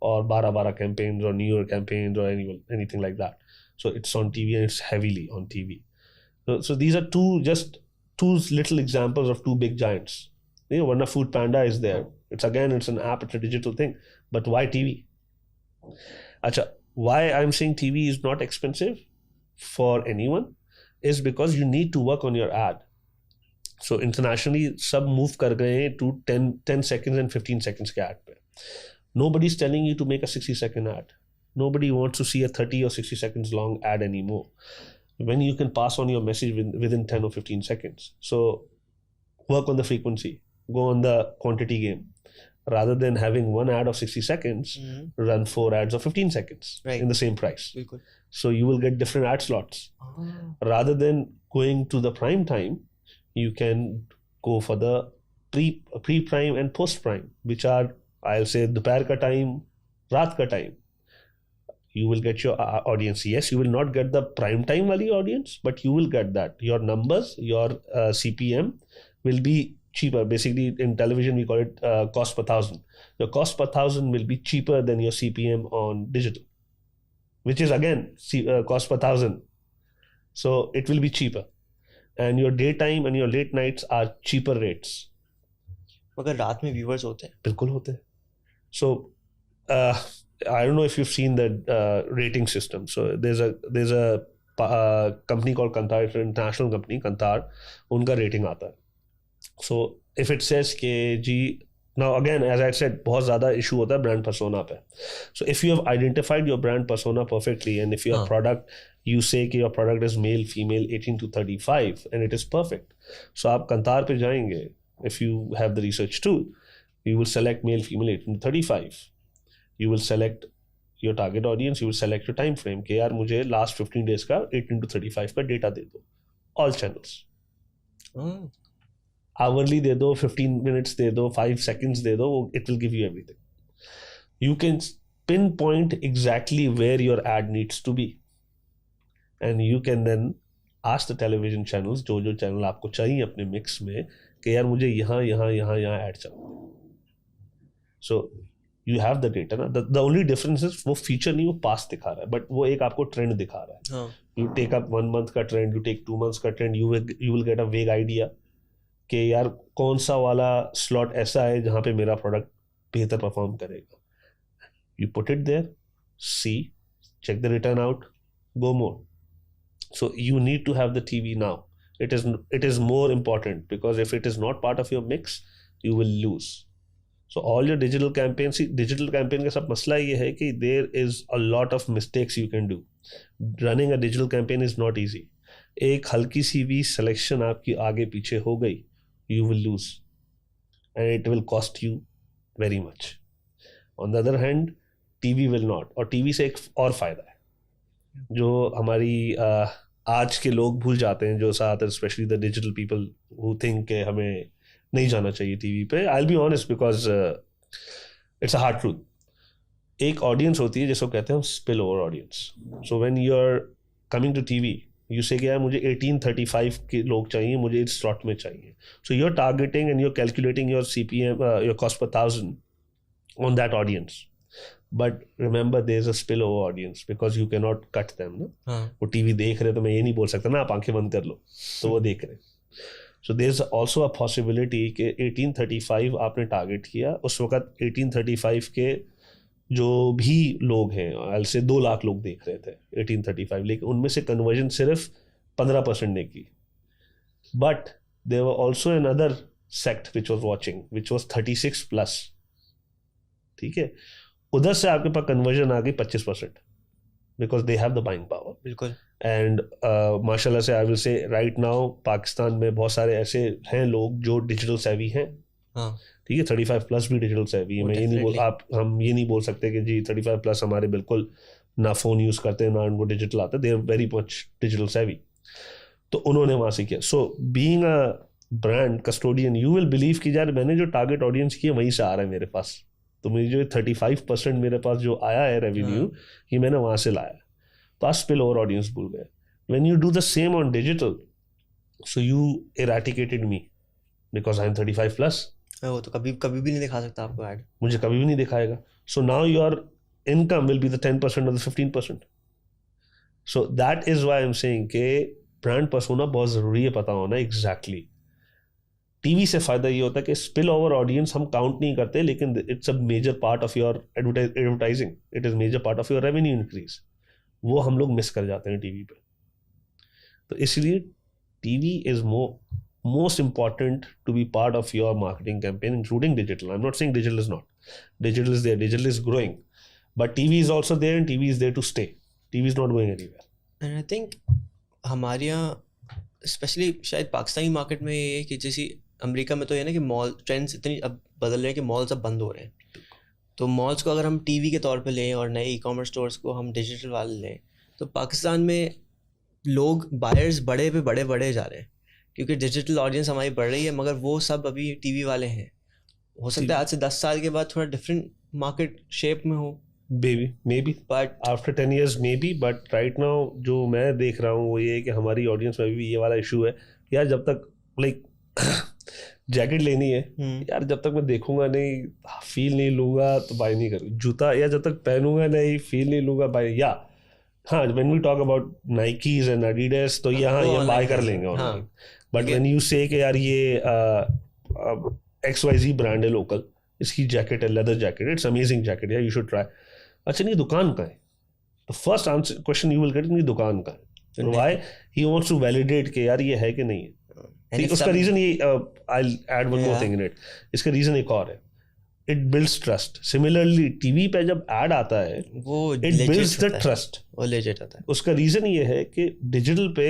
or 12-12 campaigns or New Year campaigns or anything like that. So it's on TV and it's heavily on TV. So these are two little examples of two big giants. You know, when a Food Panda is there, it's an app, it's a digital thing. But why TV? Acha, why I'm saying TV is not expensive for anyone is because you need to work on your ad. So internationally, सब move कर गए हैं to 10 seconds and 15 seconds के ad पे. Nobody's telling you to make a 60-second ad. Nobody wants to see a 30 or 60 seconds long ad anymore. When you can pass on your message within 10 or 15 seconds. So work on the frequency. Go on the quantity game. Rather than having one ad of 60 seconds, run 4 ads of 15 seconds in the same price. बिल्कुल. So you will get different ad slots. Rather than going to the prime time, you can go for the pre-prime and post-prime, which are, I'll say, दोपहर का time, रात का time. You will get your audience. Yes, you will not get the prime time wali audience, but you will get that. Your numbers, your CPM will be cheaper. Basically, in television, we call it cost per thousand. Your cost per thousand will be cheaper than your CPM on digital, which is again cost per thousand. So it will be cheaper. And your daytime and your late nights are cheaper rates. मगर रात में viewers होते हैं. बिल्कुल होते हैं. So I don't know if you've seen the rating system. So there's a company called Kantar, it's an international company, Kantar. उनका rating आता है. So if it says कि जी, now again, as I said, बहुत ज़्यादा issue होता है brand persona पे. So if you have identified your brand persona perfectly, and if your product, you say कि your product is male, female, 18 to 35, and it is perfect. So आप कंतार पे जाएंगे, if you have the research tool, you will select male, female, 18 to 35. You will select your target audience, you will select your time frame कि यार मुझे last 15 days का 18 to 35 का data दे दो. All channels. Hourly दे दो, 15 minutes दे दो, 5 seconds दे दो, it will give you everything. You can pinpoint exactly where your ad needs to be. And you can then ask the television channels, जो channel आपको चाहिए अपने mix में, कि यार मुझे यहाँ ad चाहिए. So you have the data ना. The only difference is वो feature नहीं, वो past दिखा रहा है, but वो एक आपको trend दिखा रहा है. You take up 1 month का trend, you take 2 months का trend, you will get a vague idea कि यार कौन सा वाला slot ऐसा है जहाँ पे मेरा product बेहतर perform करेगा. You put it there, see, check the return out, go more. So you need to have the TV now. It is more important, because if it is not part of your mix, you will lose. So all your digital campaigns, digital campaign का सब मसला ये है कि there is a lot of mistakes you can do. Running a digital campaign is not easy. एक हल्की सी भी selection आपकी आगे पीछे हो गई, you will lose, and it will cost you very much. On the other hand, TV will not. और TV से एक और फायदा है जो हमारी आज के लोग भूल जाते हैं, जो साथ specially the digital people who think कि हमें नहीं जाना चाहिए टीवी पे. I will be honest, because it's a hard truth. एक ऑडियंस होती है जिसको कहते हैं spill over audience. So when you are coming to TV, you say यार मुझे 1835 के लोग चाहिए, मुझे इस स्लॉट में चाहिए. So you are targeting and you are calculating your CPM, your cost per 1000 on that audience. But remember, there is a spillover audience because you cannot cut them. No? वो टीवी देख रहे तो मैं ये नहीं बोल सकता ना आप आंखें बंद कर लो, तो वो देख रहे. So there is also a possibility कि 1835 आपने टारगेट किया, उस वक्त 1835 के जो भी लोग हैं, I'll say 2 लाख लोग देख रहे थे 1835, लेकिन उनमें से कन्वर्जन सिर्फ 15% ने की. But there were also another sect which was watching, which was 36+. ठीक है, उधर से आपके पास कन्वर्जन आ गई 25%, because they have the buying power. बिल्कुल. एंड माशाल्लाह से I will say right now Pakistan में बहुत सारे ऐसे हैं लोग जो डिजिटल सेवी हैं. ठीक है, 35+ भी डिजिटल सेवी है. मैं ये नहीं बोल, हम ये नहीं बोल सकते कि जी 35+ हमारे बिल्कुल ना फ़ोन यूज़ करते हैं ना उनको डिजिटल आता है. They are very much digital savvy. तो उन्होंने वहाँ से किया. So being a brand custodian, you will believe कि यार मैंने जो टारगेट ऑडियंस की है वहीं से आ रहा है मेरे पास. तो मुझे जो 35% मेरे पास जो आया है रेवेन्यू, ये मैंने वहाँ से लाया. तो आप स्पिल ओवर ऑडियंस भूल गए. When you do the same on digital, so you eradicated me because I'm 35 plus. वो तो कभी कभी भी नहीं दिखा सकता आपको ऐड. मुझे कभी भी नहीं दिखाएगा. So now your income will be the 10% or the 15%. So that is why I'm saying कि brand persona बहुत ज़रूरी है पता होना exactly. टीवी से फ़ायदा ये होता है कि स्पिल ओवर ऑडियंस हम काउंट नहीं करते, लेकिन it's a major part of your advertising, it is major part of your revenue increase. वो हम लोग मिस कर जाते हैं टीवी पे. तो इसलिए TV is most important to be part of your marketing campaign including digital. I am not saying digital is not. Digital is there, digital is growing, but TV is also there and TV is there to stay. TV is not going anywhere. And I think हमारे यहाँ specially शायद Pakistani market में ये है कि जैसे America में तो ये ना कि मॉल ट्रेंड्स इतनी अब बदल रहे हैं कि मॉल्स अब बंद हो रहे हैं. तो मॉल्स को अगर हम टीवी के तौर पे लें और नए ई कॉमर्स स्टोर्स को हम डिजिटल वाले लें, तो पाकिस्तान में लोग बायर्स बड़े पे बड़े जा रहे हैं क्योंकि डिजिटल ऑडियंस हमारी बढ़ रही है, मगर वो सब अभी टीवी वाले हैं. हो सकता है आज से 10 साल के बाद थोड़ा डिफरेंट मार्केट शेप में हो, maybe but after 10 years maybe, but right now जो मैं देख रहा हूँ वो ये है कि हमारी ऑडियंस में भी ये वाला इशू है. यार जब तक लाइक जैकेट लेनी है यार, जब तक मैं देखूंगा नहीं, फील नहीं लूंगा तो बाय नहीं करूँ. जूता या जब तक पहनूंगा नहीं, फील नहीं लूंगा बाय. या हाँ, when we talk about Nikes and Adidas तो यहाँ ये बाय कर लेंगे online. But when you say कि यार ये XYZ ब्रांड है लोकल, इसकी जैकेट है, leather jacket, it's amazing jacket, यार यू शुड ट्राई. अच्छा नहीं, दुकान का है. The first answer question you will get, इनकी दुकान का है. Why he wants to validate कि यार ये है कि नहीं है. उसका रीजन ये, I add one more thing in it. इसका रीजन एक और है, it builds trust. Similarly TV पे जब ऐड आता है वो इट बिल्ड्स द ट्रस्ट. वो लेजिट आता है. उसका रीजन ये है कि डिजिटल पे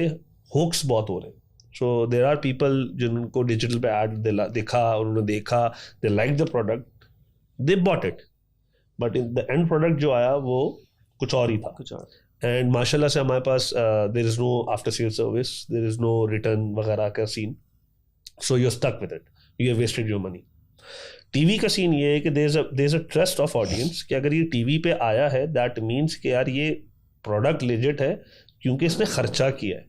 होक्स बहुत हो रहे हैं. सो देयर आर पीपल जिनको डिजिटल पे ऐड दिखा, उन्होंने देखा, they like the product, they bought it, but in the end product जो आया वो कुछ और ही था. कुछ और. एंड माशाल्लाह से हमारे पास there is no after sale service, there is no return वगैरह का scene. So you are stuck with it, you have wasted your money. TV का सीन ये है कि there is a trust of audience कि अगर ये टीवी पे आया है दैट मीन्स कि यार ये प्रोडक्ट लेजिट है क्योंकि इसने खर्चा किया है.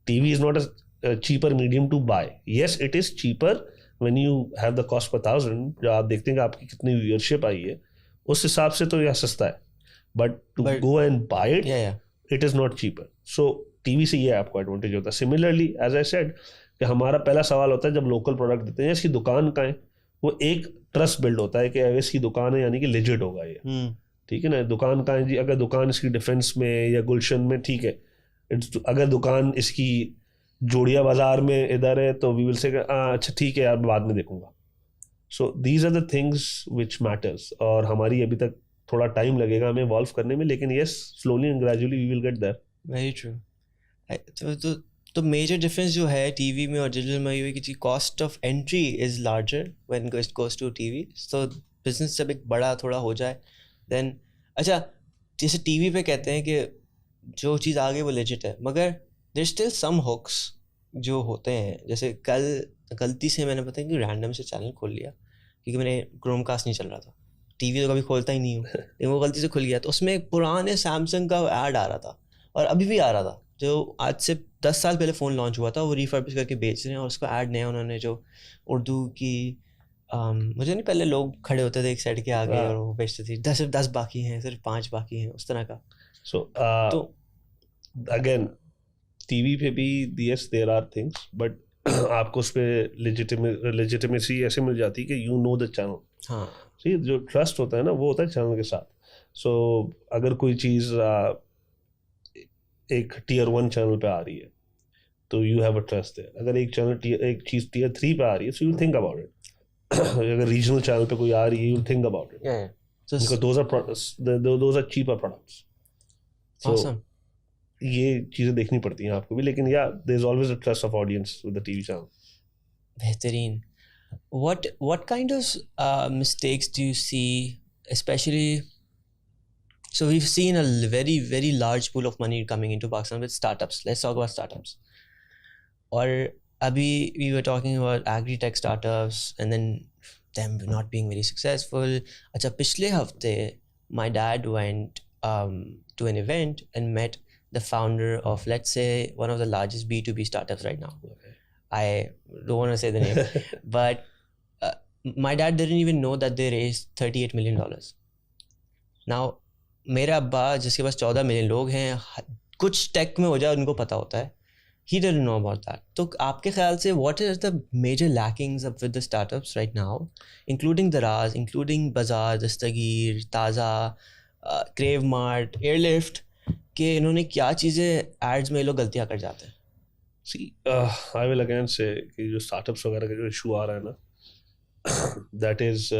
TV is not a cheaper medium to buy. Yes it is cheaper when you have the cost per 1000, जो आप देखते हैं कि आपकी कितनी व्यूअरशिप आई है, उस हिसाब से तो यह सस्ता है. But to go and buy it, it is not cheaper. So TV से ये आपको एडवांटेज होता है. सिमिलरली एज आई सेड कि हमारा पहला सवाल होता है जब लोकल प्रोडक्ट देते हैं, इसकी दुकान का है, वो एक ट्रस्ट बिल्ड होता है कि इसकी दुकान है यानी कि लेजिट होगा ये. ठीक है ना. दुकान का है जी, अगर दुकान इसकी डिफेंस में या गुलशन में, ठीक है. अगर दुकान इसकी जोड़िया बाजार में इधर है तो वी विल से अच्छा ठीक है यार बाद में देखूंगा. So these are the things which matters. और हमारी अभी तक थोड़ा टाइम लगेगा हमें इवॉल्व करने में, लेकिन yes slowly and gradually we will get there. Very true. तो मेजर डिफरेंस जो है टीवी में और डिजिटल में ये कि cost of entry is larger when it goes to TV. तो बिजनेस जब एक बड़ा थोड़ा हो जाए देन अच्छा, जैसे टीवी पे कहते हैं कि जो चीज़ आ गई वो लेजिट है, मगर देयर स्टिल सम हुक्स जो होते हैं. जैसे कल गलती से मैंने पता है कि रैंडम से चैनल खोल लिया क्योंकि मैंने क्रोमकास्ट नहीं चल रहा था. टीवी तो कभी खोलता ही नहीं हूँ, लेकिन वो गलती से खुल गया. तो उसमें पुराने सैमसंग का ऐड आ रहा था और अभी भी आ रहा था, जो आज से 10 साल पहले फ़ोन लॉन्च हुआ था, वो रिफर्बिश करके बेच रहे हैं. और उसका ऐड नया उन्होंने जो उर्दू की मुझे नहीं, पहले लोग खड़े होते थे एक साइड के आगे और वो बेचते थे, सिर्फ 10 बाकी हैं, सिर्फ 5 बाकी हैं, उस तरह का. सो तो अगेन टीवी पे भी yes there are things, but आपको उस पर लेजिटिमेसी ऐसे मिल जाती है कि यू नो द चैनल. हाँ, see, जो ट्रस्ट होता है ना वो होता है चैनल के साथ. सो अगर कोई चीज़ एक टियर 1 चैनल पे आ रही है तो यू हैव अ ट्रस्ट है. अगर एक चीज़ टियर 3 पे आ रही है so you think about it. अगर रीजनल चैनल पे कोई आ रही है you think about it, because those are cheaper products. So awesome. ये चीज़ें देखनी पड़ती हैं आपको भी, लेकिन या there is always a trust of audience with the TV channel. बेहतरीन. What kind of mistakes do you see, especially? So we've seen a very, very large pool of money coming into Pakistan with startups. Let's talk about startups. Or abhi we were talking about agri-tech startups, and then them not being very successful. अच्छा पिछले हफ्ते my dad went to an event and met the founder of, let's say, one of the largest B2B startups right now. Okay. I don't want to say the name, but my dad didn't even know that they raised $38 million. Now मेरा अब्बा जिसके पास 14 million लोग हैं, कुछ take में हो जाए उनको पता होता है. He didn't know about that. तो आपके ख्याल से what are the major lackings of with the startups right now, including Daraz, including Bazaar, Dastagir, Taza, Crave Mart, Airlift, कि इन्होंने क्या चीज़ें एड्स में लोग गलतियाँ कर जाते हैं? See, I will again say कि जो startups वगैरह का जो issue आ रहा है ना, that is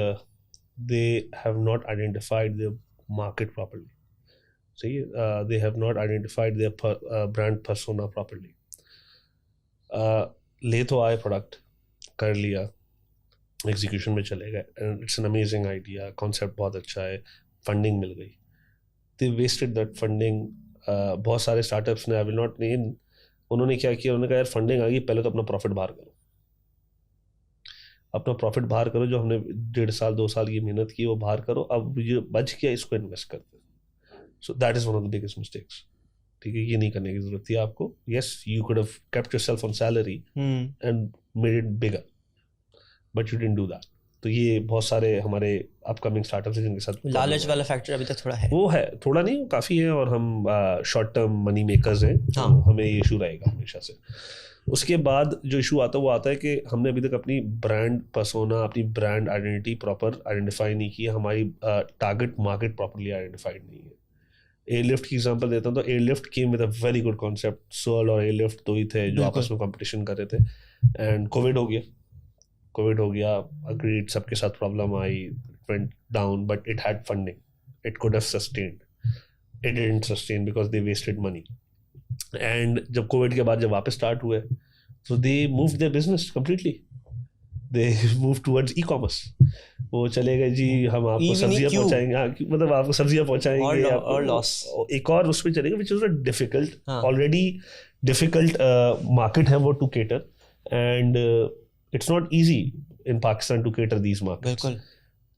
they have not identified their market properly. See, they have not identified their brand persona properly. ले तो आए प्रोडक्ट, कर लिया, एग्जीक्यूशन में चले गए, and it's an amazing idea, concept बहुत अच्छा है, फंडिंग मिल गई, दे वेस्टेड दैट फंडिंग. बहुत सारे स्टार्टअप्स ने, आई विल नॉट नेम, उन्होंने क्या किया, उन्होंने कहा यार फंडिंग आ गई, पहले तो अपना प्रॉफिट बाहर करो, अपना प्रॉफिट बाहर करो, जो हमने 1.5 साल 2 साल की मेहनत की वो बाहर करो, अब जो बच गया इसको इन्वेस्ट करते. सो that is one of the biggest mistakes. ठीक है, ये नहीं करने की जरूरत थी आपको. Yes, you could have kept yourself on salary and made it bigger, but you didn't do that. तो ये बहुत सारे हमारे अपकमिंग स्टार्टअप्स हैं जिनके साथ लालच वाला फैक्टर अभी तक थोड़ा है. वो है, थोड़ा नहीं, वो काफ़ी है, और हम शॉर्ट टर्म मनी मेकर्स हैं. हाँ. तो हमें ये इशू रहेगा हमेशा से. उसके बाद जो इशू आता है वो आता है कि हमने अभी तक अपनी ब्रांड पर्सोना, अपनी ब्रांड आइडेंटिटी प्रॉपर आइडेंटिफाई नहीं की, हमारी टारगेट मार्केट प्रॉपरली आइडेंटिफाइड नहीं है. एयरलिफ्ट की एग्जांपल देता हूँ, तो airlift came with a very good concept. Searle और एयरलिफ्ट दो ही थे जो आपस में कंपटीशन कर रहे थे, एंड कोविड हो गया, अग्रीड, सबके साथ प्रॉब्लम आई, went down, but it had funding, it could have sustained, it didn't sustain because they wasted money. And जब कोविड के बाद जब वापस स्टार्ट हुए, so they moved their business completely. They moved towards e-commerce. वो चले गए जी, हम आपको सब्जियां पहुंचाएंगे, हाँ, मतलब आपको सब्जियां पहुंचाएंगे, और लॉस. एक और उसमें चले गए, which is a difficult, already difficult market है वो to cater, and it's not easy in Pakistan to cater these markets. बिल्कुल.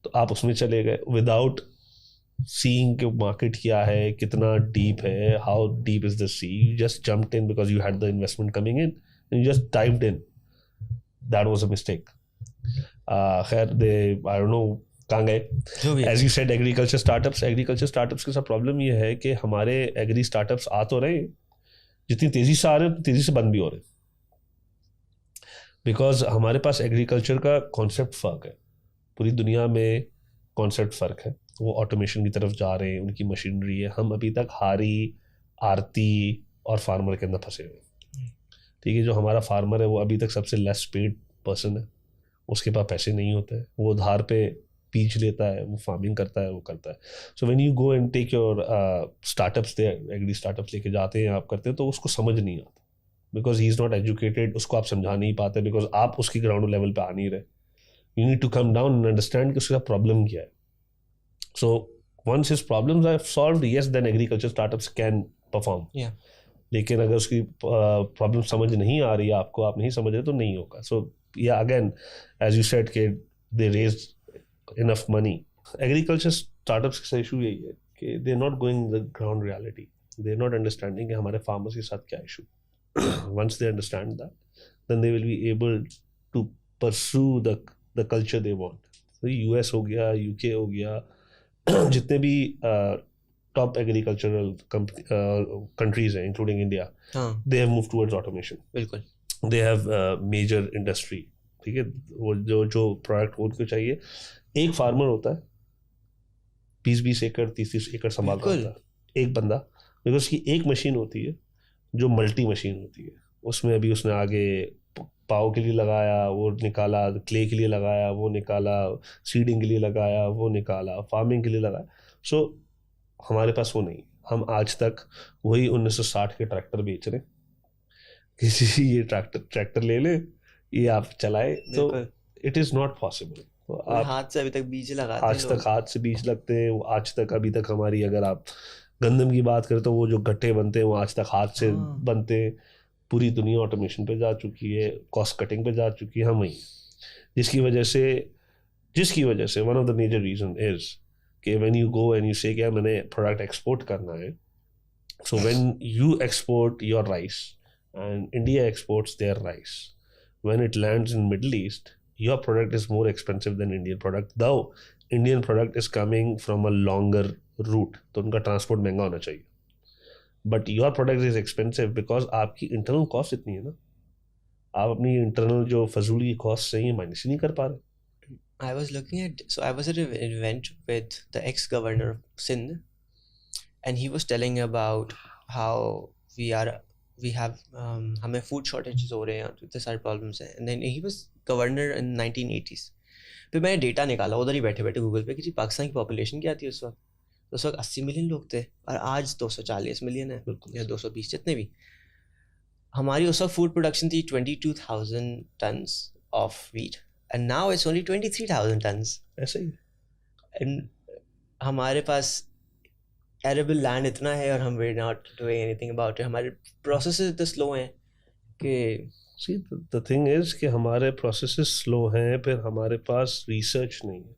तो आप उसमें चले गए without seeing कि मार्केट क्या है, कितना डीप है, how deep is the sea. You just jumped in because you had the investment coming in, and you just dived in. That was a mistake. खैर, I don't know कहाँ गए. As you said, agriculture startups के साथ problem ये है कि हमारे agree startups आ तो रहे हैं, जितनी तेज़ी से आ रहे हैं तेज़ी से बंद भी हो रहे हैं, बिकॉज हमारे पास एग्रीकल्चर का कॉन्सेप्ट फ़र्क है. पूरी दुनिया में कॉन्सेप्ट फ़र्क है, वो ऑटोमेशन की तरफ जा रहे हैं, उनकी मशीनरी है. हम अभी तक हारी, आरती और फार्मर के अंदर फंसे हुए. ठीक है, जो हमारा फार्मर है वो अभी तक सबसे लेस पेड पर्सन है, उसके पास पैसे नहीं होते हैं, वो उधार पे बीज लेता है, वो फार्मिंग करता है, वो करता है. So when you go and take your startups they, agri startups लेके जाते हैं, आप करते हैं, तो उसको समझ नहीं आता, because he is not educated. उसको आप समझा नहीं पाते बिकॉज आप उसकी ग्राउंड लेवल पे आ नहीं रहे. You need to come down and understand कि उसका प्रॉब्लम क्या है. So once his problems are solved, yes, then agriculture startups can perform. लेकिन अगर उसकी प्रॉब्लम समझ नहीं आ रही है आपको, आप नहीं समझ रहे, तो नहीं होगा. सो या अगेन, एज यू सेड कि they raise enough money. Agriculture startups का इशू यही है कि they are not going the ground reality, they are not understanding कि हमारे फार्मर्स के साथ क्या issue. Once they understand that, then they will be able to pursue the culture they want. तो यूएस हो गया, यूके हो गया, जितने भी टॉप एग्रीकल्चरल कंट्रीज हैं including India, they have moved towards automation. बिल्कुल. They have major industry. ठीक है, वो जो प्रोडक्ट उनको चाहिए, एक फार्मर होता है 20-20 एकड़ 30-30 एकड़ संभालता होता है, एक बंदा, बिकॉज उसकी एक मशीन होती है जो मल्टी मशीन होती है. उसमें अभी उसने आगे पाव के लिए लगाया, वो निकाला, क्ले के लिए लगाया, वो निकाला, सीडिंग के लिए लगाया, वो निकाला, फार्मिंग के लिए लगाया. सो हमारे पास वो नहीं. हम आज तक वही 1960 के ट्रैक्टर बेच रहे, किसी ये ट्रैक्टर ले ले, ये आप चलाए, तो इट इज़ नॉट पॉसिबल. तो आप हाथ से अभी तक बीज लगाते हैं, आज तक हाथ से बीज लगते हैं. वो आज तक, अभी तक हमारी, अगर आप गंदम की बात करें तो वो जो गट्टे बनते हैं वो आज तक हाथ से बनते हैं. पूरी दुनिया ऑटोमेशन पे जा चुकी है, कॉस्ट कटिंग पे जा चुकी है, हम वहीं, जिसकी वजह से जिसकी वजह से one of the major reason is कि when you go and you say कि मैंने प्रोडक्ट एक्सपोर्ट करना है, so when you export your rice and India exports their rice, when it lands in Middle East, your product is more expensive than Indian product, though Indian product is coming from a longer route, तो उनका transport महंगा होना चाहिए, but your product is expensive because आपकी internal cost इतनी है ना, आप अपनी इंटरनल जो फजूल की कॉस्ट है ये माइनस ही नहीं कर पा रहे. I was looking at, so I was at an event with the ex-governor of Sindh, and he was telling about how we have हमें food shortages हो रहे हैं, इतने सारे problems हैं, and then he was governor in 1980s. फिर मैंने data निकाला उधर ही बैठे बैठे गूगल पे कि जी पाकिस्तान की पॉपुलेशन क्या थी उस वक्त. तो उस वक्त 80 मिलियन लोग थे और आज 240 मिलियन है या 220 जितने भी. हमारी उस वक्त फूड प्रोडक्शन थी 22,000 tons of wheat. And now it's only 23,000 tons. ऐसे ही. And हमारे पास arable land इतना है और हम we're not doing anything about it. हमारे processes इतने slow हैं कि See, the thing is कि हमारे processes slow हैं, फिर हमारे पास research नहीं है.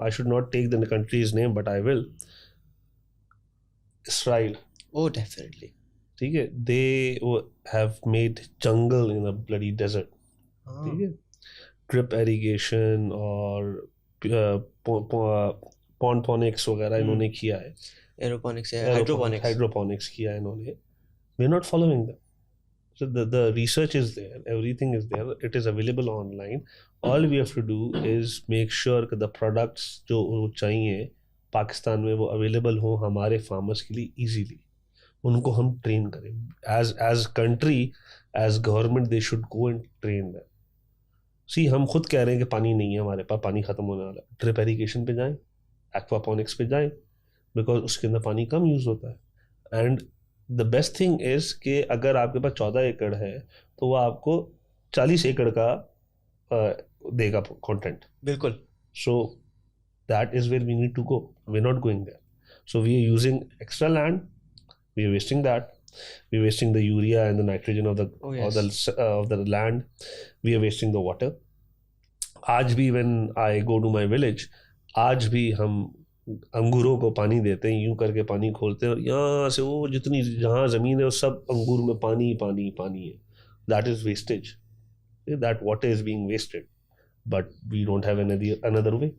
I should not take the country's name, but I will. Israel. oh definitely. ठीक है. They have made jungle in a bloody desert. ठीक है. ड्रिप एरिगेशन और पॉन्डपोनिक्स वगैरह इन्होंने किया है. एरोपोनिक्स है, हाइड्रोपोनिक्स किया है इन्होंने. We are not following that. So the research is there, everything is there, it is available online. All we have to do is make sure that the products जो चाहिए पाकिस्तान में वो available हो हमारे farmers के लिए easily. उनको हम train करें. As country, as government, they should go and train them. सी हम खुद कह रहे हैं कि पानी नहीं है हमारे पास, पानी ख़त्म होने वाला है. ड्रिप एरिगेशन पे जाएं, एक्वापोनिक्स पे जाएं, बिकॉज उसके अंदर पानी कम यूज़ होता है. And the best thing is कि अगर आपके पास 14 एकड़ है तो वो आपको 40 एकड़ का देगा कंटेंट. बिल्कुल. So that is where we need to go. We are not going there. So we are using extra land, we are wasting that. We're wasting the urea and the nitrogen of the land. We are wasting the water. आज भी when I go to my village, आज भी हम अंगूरों को पानी देते हैं, यूं करके पानी खोलते हैं और यहाँ से वो जितनी जहाँ ज़मीन है वो सब अंगूर में पानी पानी पानी है. That is wastage. That water is being wasted. But we don't have another way.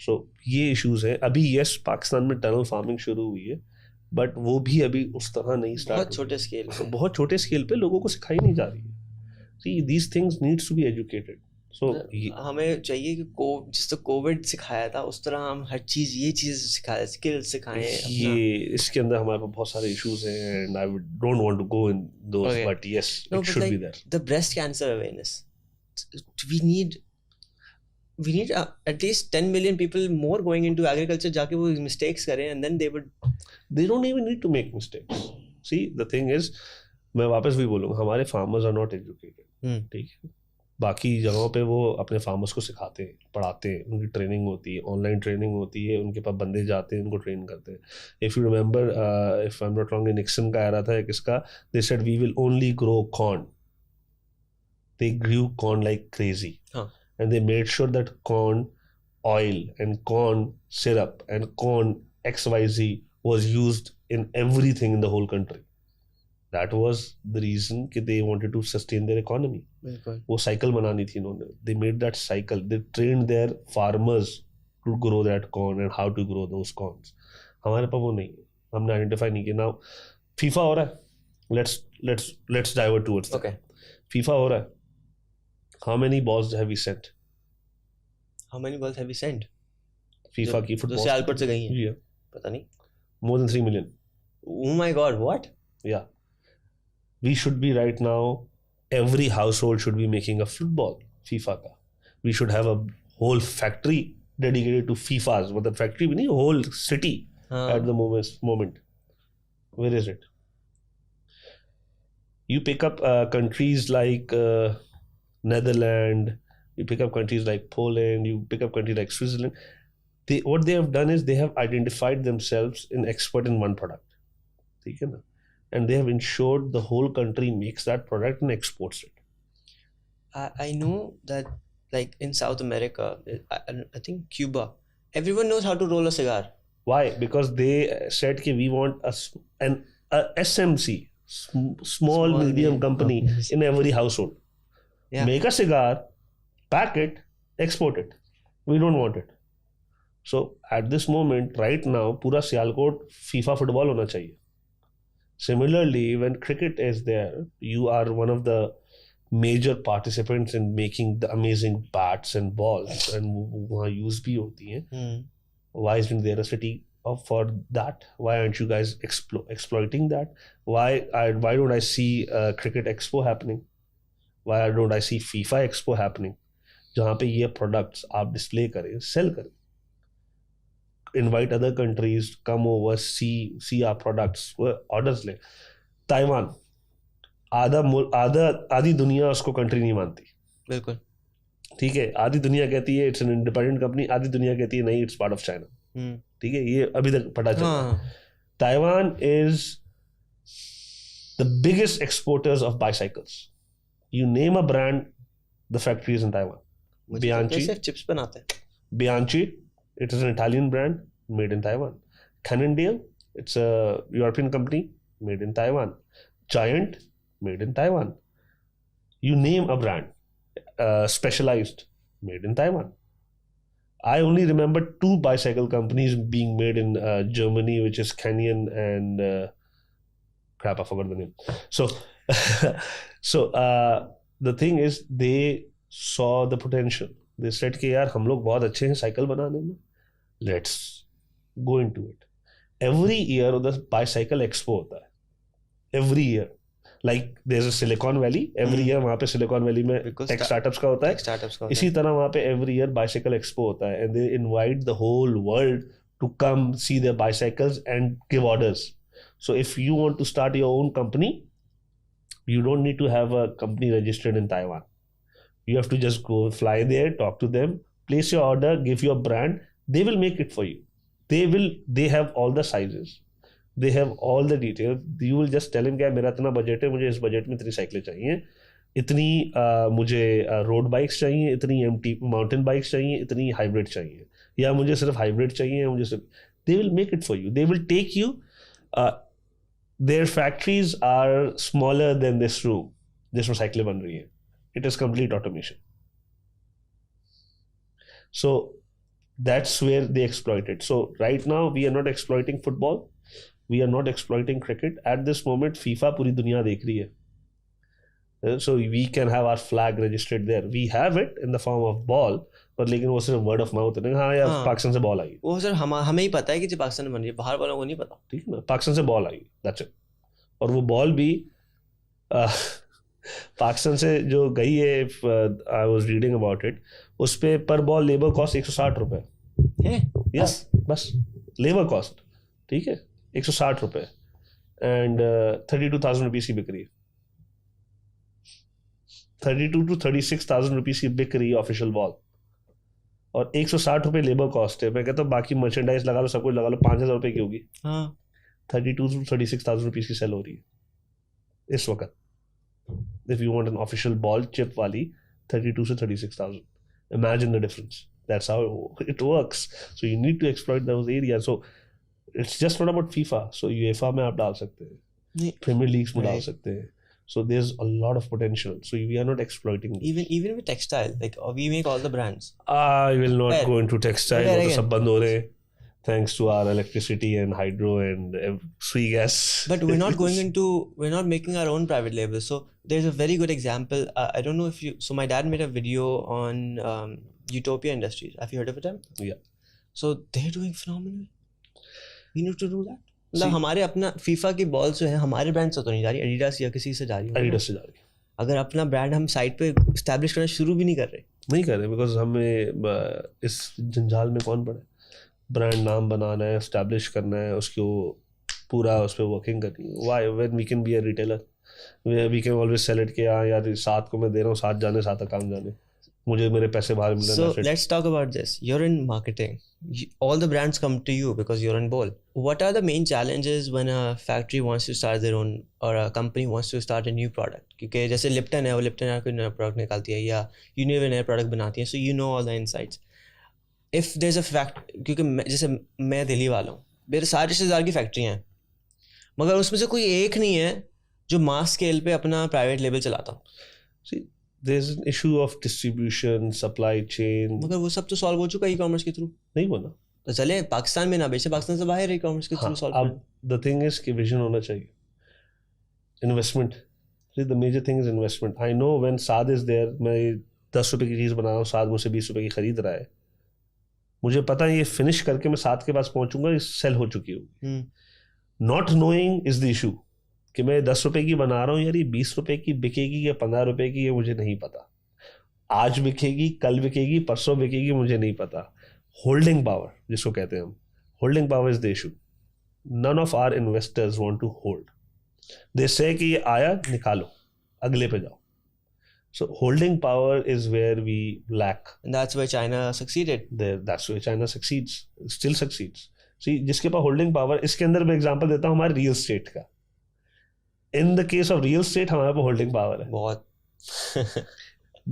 So ये issues हैं. अभी yes पाकिस्तान में टनल फार्मिंग शुरू हुई है, बट वो भी अभी उस तरह नहीं स्टार्ट. बहुत छोटे स्केल पे लोगों को सिखाई नहीं जा रही है. See, these things needs to be educated. So हमें चाहिए कि जिस तरह कोविड सिखाया था उस तरह हम हर चीज ये चीज सिखाएं, स्किल सिखाएं. ये इसके अंदर हमारे पास बहुत सारे इश्यूज हैं and I don't want to go in those, but yes, it should be there. The breast cancer awareness, we need at least 10 million people more going into agriculture जाके वो mistakes करें and then they don't even need to make mistakes. See, the thing is, मैं वापस भी बोलूँगा, हमारे farmers are not educated. ठीक है. बाकी जगहों पे वो अपने farmers को सिखाते हैं, पढ़ाते हैं, उनकी ट्रेनिंग होती है, ऑनलाइन ट्रेनिंग होती है, उनके पास बंदे जाते हैं, उनको ट्रेन करते हैं. If you remember, if I'm not wrong, Nixon का आ रहा था किसका, they said we will only grow corn. They grew corn like crazy. And they made sure that corn oil and corn syrup and corn XYZ was used in everything in the whole country. That was the reason that they wanted to sustain their economy. वो cycle बनानी थी इन्होंने. They made that cycle. They trained their farmers to grow that corn and how to grow those corns. हमारे पास वो नहीं है. हमने identify नहीं किया. Now FIFA हो रहा है. Let's divert towards that. Okay. FIFA हो रहा है. How many balls have we sent? How many balls have we sent? FIFA की football. जो Albert से गई हैं. Yeah. पता नहीं. More than 3 million. Oh my God! What? Yeah. We should be right now. Every household should be making a football. FIFA का. We should have a whole factory dedicated to FIFAs. But the factory भी नहीं, whole city at the moment. Where is it? You pick up countries like Netherlands, you pick up countries like Poland, you pick up countries like Switzerland. What they have done is they have identified themselves an expert in one product. ठीक है ना? And they have ensured the whole country makes that product and exports it. I know that like in South America, I think Cuba, everyone knows how to roll a cigar. Why? Because they said कि we want a SMC, small medium medium company companies. in every household. Yeah. Make a cigar, pack it, export it. We don't want it. So at this moment, right now, पूरा Sialkot FIFA football होना चाहिए. Similarly, when cricket is there, you are one of the major participants in making the amazing bats and balls, and वहाँ use भी होती हैं. Why isn't there a city for that? Why aren't you guys exploiting that? Why don't I see a cricket expo happening? Why don't I see FIFA expo happening? जहाँ पे ये products आप display करें, sell करें. Invite other countries, come over, see our products, orders ले. Taiwan, आधी दुनिया उसको country नहीं मानती. बिल्कुल. ठीक है, आधी दुनिया कहती है इट्स एन इंडिपेंडेंट कंपनी, आधी दुनिया कहती है नहीं इट्स पार्ट ऑफ चाइना. ठीक है, ये अभी तक पता चला. Taiwan is the biggest exporters of bicycles. You name a brand, the factory is in Taiwan. Bianchi सिर्फ चिप्स बनाते हैं. Bianchi, it is an Italian brand made in Taiwan. Cannondale, it's a European company made in Taiwan. Giant, made in Taiwan. You name a brand specialized, made in Taiwan. I only remember 2 bicycle companies being made in Germany, which is Canyon and crap, I forgot the name. So the thing is, they saw the potential. They said कि यार हम लोग बहुत अच्छे हैं cycle बनाने में, let's go into it. Every year उधर bicycle expo होता है. Every year. Like there's a Silicon Valley, every year वहाँ पे Silicon Valley में tech startups का होता है. इसी तरह वहाँ पे every year bicycle expo होता है, and they invite the whole world to come see their bicycles and give orders. So if you want to start your own company, you don't need to have a company registered in Taiwan. You have to just go fly there, talk to them, place your order, give your brand. They will make it for you. They have all the sizes. They have all the details. You will just tell him कि मेरा इतना budget है, मुझे इस budget में इतनी साइकिलें चाहिए, इतनी मुझे रोड बाइक्स चाहिए, इतनी एम्प्टी माउंटेन बाइक्स चाहिए, इतनी हाइब्रिड चाहिए, या मुझे सिर्फ हाइब्रिड चाहिए, या मुझे सिर्फ. They will make it for you. They will take you. Their factories are smaller than this room जिसमें साइकिलें बन रही हैं. It is complete automation. So that's where they exploit it. So right now we are not exploiting football. We are not exploiting cricket. At this moment, FIFA पूरी दुनिया देख रही है. So we can have our flag registered there. We have it in the form of ball, पर लेकिन वो सिर्फ word of mouth है. हाँ यार पाकिस्तान से बॉल आई. वो सर हमें ही पता है कि जो पाकिस्तान में बन रही है, बाहर वालों को नहीं पता. ठीक है ना, पाकिस्तान से बॉल आई, that's it. और वो बॉल भी पाकिस्तान से जो गई है, I was reading about it, उस पे पर बॉल लेबर कॉस्ट 160 रुपए है. बस लेबर कॉस्ट. ठीक है, 160 रुपए, एंड 32,000 रुपीज की बिक रही है. 32 to 36,000 रुपीज की बिक रही है ऑफिशियल बॉल, और 160 रुपए लेबर कॉस्ट है. मैं कहता हूँ बाकी मर्चेंडाइज लगा लो, सब कुछ लगा लो, 5,000 रुपए की होगी. 32 to 36,000 रुपीज की सेल हो रही है इस वक्त. If you want an official ball chip वाली, 32 to 36,000. Imagine the difference. That's how it works. So you need to exploit those areas. So it's just not about FIFA. So UEFA में आप डाल सकते हैं, Premier Leagues में डाल सकते हैं. So there's a lot of potential. So we are not exploiting this. Even with textile, like we make all the brands. I will not go into textile. Where वो तो सब बंद हो रहे हैं, thanks to our electricity and hydro and free gas. But we're not making our own private label. So there's a very good example. I don't know if you. So my dad made a video on Utopia Industries. Have you heard of it? Yeah. So they're doing phenomenal. We need to do that. मतलब हमारे अपना FIFA की ball जो है हमारे brand से तो नहीं जा रही, एडिडास या किसी से जा रही है. एडिडास से जा रही है. अगर अपना ब्रांड हम साइट पे एस्टैब्लिश करना शुरू भी नहीं कर रहे, बिकॉज हमें इस जंजाल में कौन पड़ा है. ब्रांड नाम बनाना है, एस्टैब्लिश करना है, उसको पूरा उस पर वर्किंग करनी है. Why when we can be a retailer, we can always sell it कि हाँ यार 7 को मैं दे रहा हूँ, 7 जाने 7 काम जाने. मुझे मेरे पैसे बाहर मिल रहे So हैं. let's talk about this. You're in marketing. All the brands come to you because you're in Bol. What are the main challenges when a factory wants to start their own or a company wants to start a new product? क्योंकि जैसे Lipton है, वो Lipton कोई नया product निकालती है या Unilever नया प्रोडक्ट बनाती है, so you know all the insights. If there's a fact, क्योंकि जैसे मैं दिल्ली वाला हूँ, मेरे सारे रिश्तेदार की फैक्ट्री हैं, मगर उसमें से कोई एक नहीं है जो मास स्केल पे अपना प्राइवेट लेबल चलाता हूँ. See, there's an issue of distribution, supply chain. मगर वो सब तो सॉल्व हो चुका है ई-कॉमर्स के थ्रू. नहीं बना. तो चले पाकिस्तान में ना बेचे, पाकिस्तान से बाहर ई-कॉमर्स के थ्रू सॉल्व अब the thing is कि vision होना चाहिए. Investment. See, the major thing is investment. I know when Saad is there, मैं 10 रुपए की चीज़ बना रहा हूँ, Saad मुझसे 20 रुपए की खरीद रहा है. मुझे पता है ये फिनिश करके मैं साथ के पास पहुंचूंगा, ये सेल हो चुकी होगी. Not knowing is the issue कि मैं 10 रुपए की बना रहा हूँ यार, ये 20 रुपए की बिकेगी या 15 रुपए की, ये मुझे नहीं पता. आज बिकेगी, कल बिकेगी, परसों बिकेगी, मुझे नहीं पता. होल्डिंग पावर जिसको कहते हैं हम, holding power is the issue. None of our investors want to hold. They say कि ये आया, निकालो, अगले पे जाओ. So holding power is where we lack. And that's where China succeeded. That's where China succeeds, still succeeds. See, जिसके पास holding power, इसके अंदर मैं एग्जांपल देता हूँ हमारे रियल स्टेट का. In the case of real estate हमारे पास holding power है. बहुत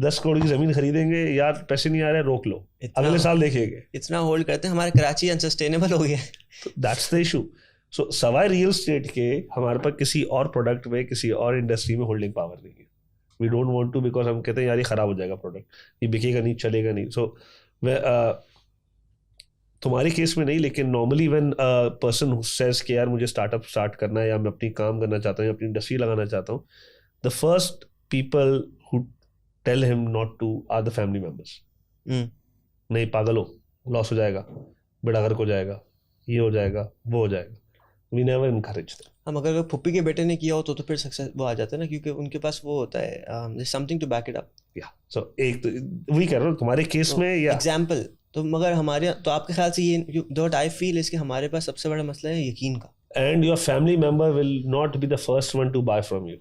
10 करोड़ की जमीन खरीदेंगे यार, पैसे नहीं आ रहे, रोक लो, अगले साल देखेंगे. इतना होल्ड करते हैं, हमारा कराची अनसस्टेनेबल हो गया. That's the issue. So सवाए रियल स्टेट के हमारे पास किसी और प्रोडक्ट में, किसी और इंडस्ट्री में होल्डिंग पावर नहीं है. We don't want to because हम कहते हैं यार ये खराब हो जाएगा प्रोडक्ट, ये बिकेगा नहीं, चलेगा नहीं. सो तुम्हारे केस में नहीं, लेकिन normally when person who says कि यार मुझे स्टार्टअप स्टार्ट करना है या मैं अपनी काम करना चाहता हूँ या अपनी इंडस्ट्री लगाना चाहता हूँ, the first people who tell him not to are the family members. नहीं पागल हो, लॉस हो जाएगा, बेड़ा गर्क हो जाएगा, ये हो जाएगा, वो हो जाएगा. We never encourage them. हम अगर फुप्पी के बेटे ने किया हो तो फिर सक्सेस वो आ जाता है ना, क्योंकि उनके पास वो होता है something to back it up. या सो एक तो वही कर रहा हूँ तुम्हारे केस में या एग्जांपल. तो मगर हमारे, तो आपके ख्याल से ये व्हाट आई फील इज कि हमारे पास सबसे बड़ा मसला है यकीन का. and your family member will not be the first one to buy from you.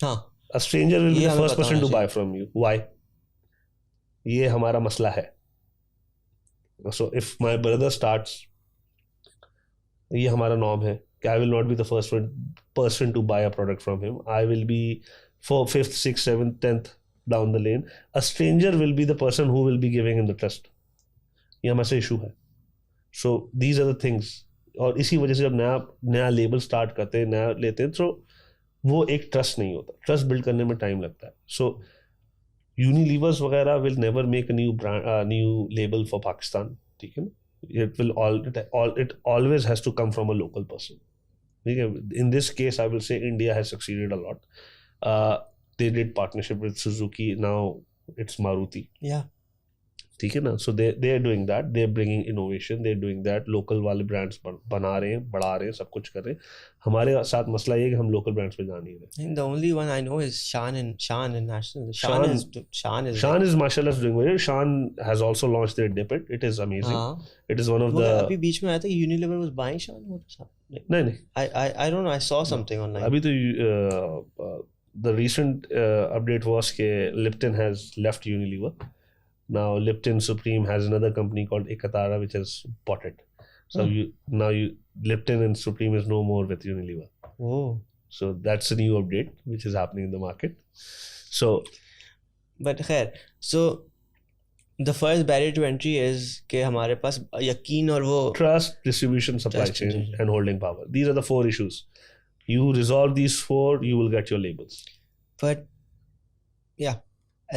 हाँ, A stranger will be ये the हमें first पता person to होना buy from you. Why? ये हमारा मसला है. So if my brother starts, ये हमारा norm है कि I will not be the first person to buy a product from him. I will be 4th, 5th, 6th, 7th, 10th down the lane. A stranger will be the person who will be giving him the trust. ये हमारा issue है. So these are the things. और इसी वजह से जब नया label start करते हैं, नया लेते हैं, तो वो एक ट्रस्ट नहीं होता. ट्रस्ट बिल्ड करने में टाइम लगता है. सो यूनिलीवर्स वगैरह will never make new label for Pakistan. ठीक है ना. It always has to come from a local person. In this case, I will say India has succeeded a lot. They did partnership with Suzuki. Now it's Maruti. yeah. ठीक है ना. So they are doing that. They are bringing innovation. They are doing that. Local वाले brands बना रहे हैं, बढ़ा रहे हैं, सब कुछ कर रहे हैं. हमारे साथ मसला ये है कि हम local brands पे जा नहीं रहे. And the only one I know is Shan and National. Shan is mashallah doing well. Shan has also launched their Dip It. It is amazing. It is one of the. अभी बीच में आया था Unilever was buying Shan. नहीं. I don't know. I saw something online. अभी तो the recent update was कि Lipton has left Unilever. Now Lipton Supreme has another company called Ekatara which has bought it. So Lipton and Supreme is no more with Unilever. Oh. So that's a new update which is happening in the market. So. But खैर, so the first barrier to entry is कि हमारे पास यकीन और वो trust, distribution, supply chain, and holding power. These are the 4 issues. You resolve these 4, you will get your labels. But yeah.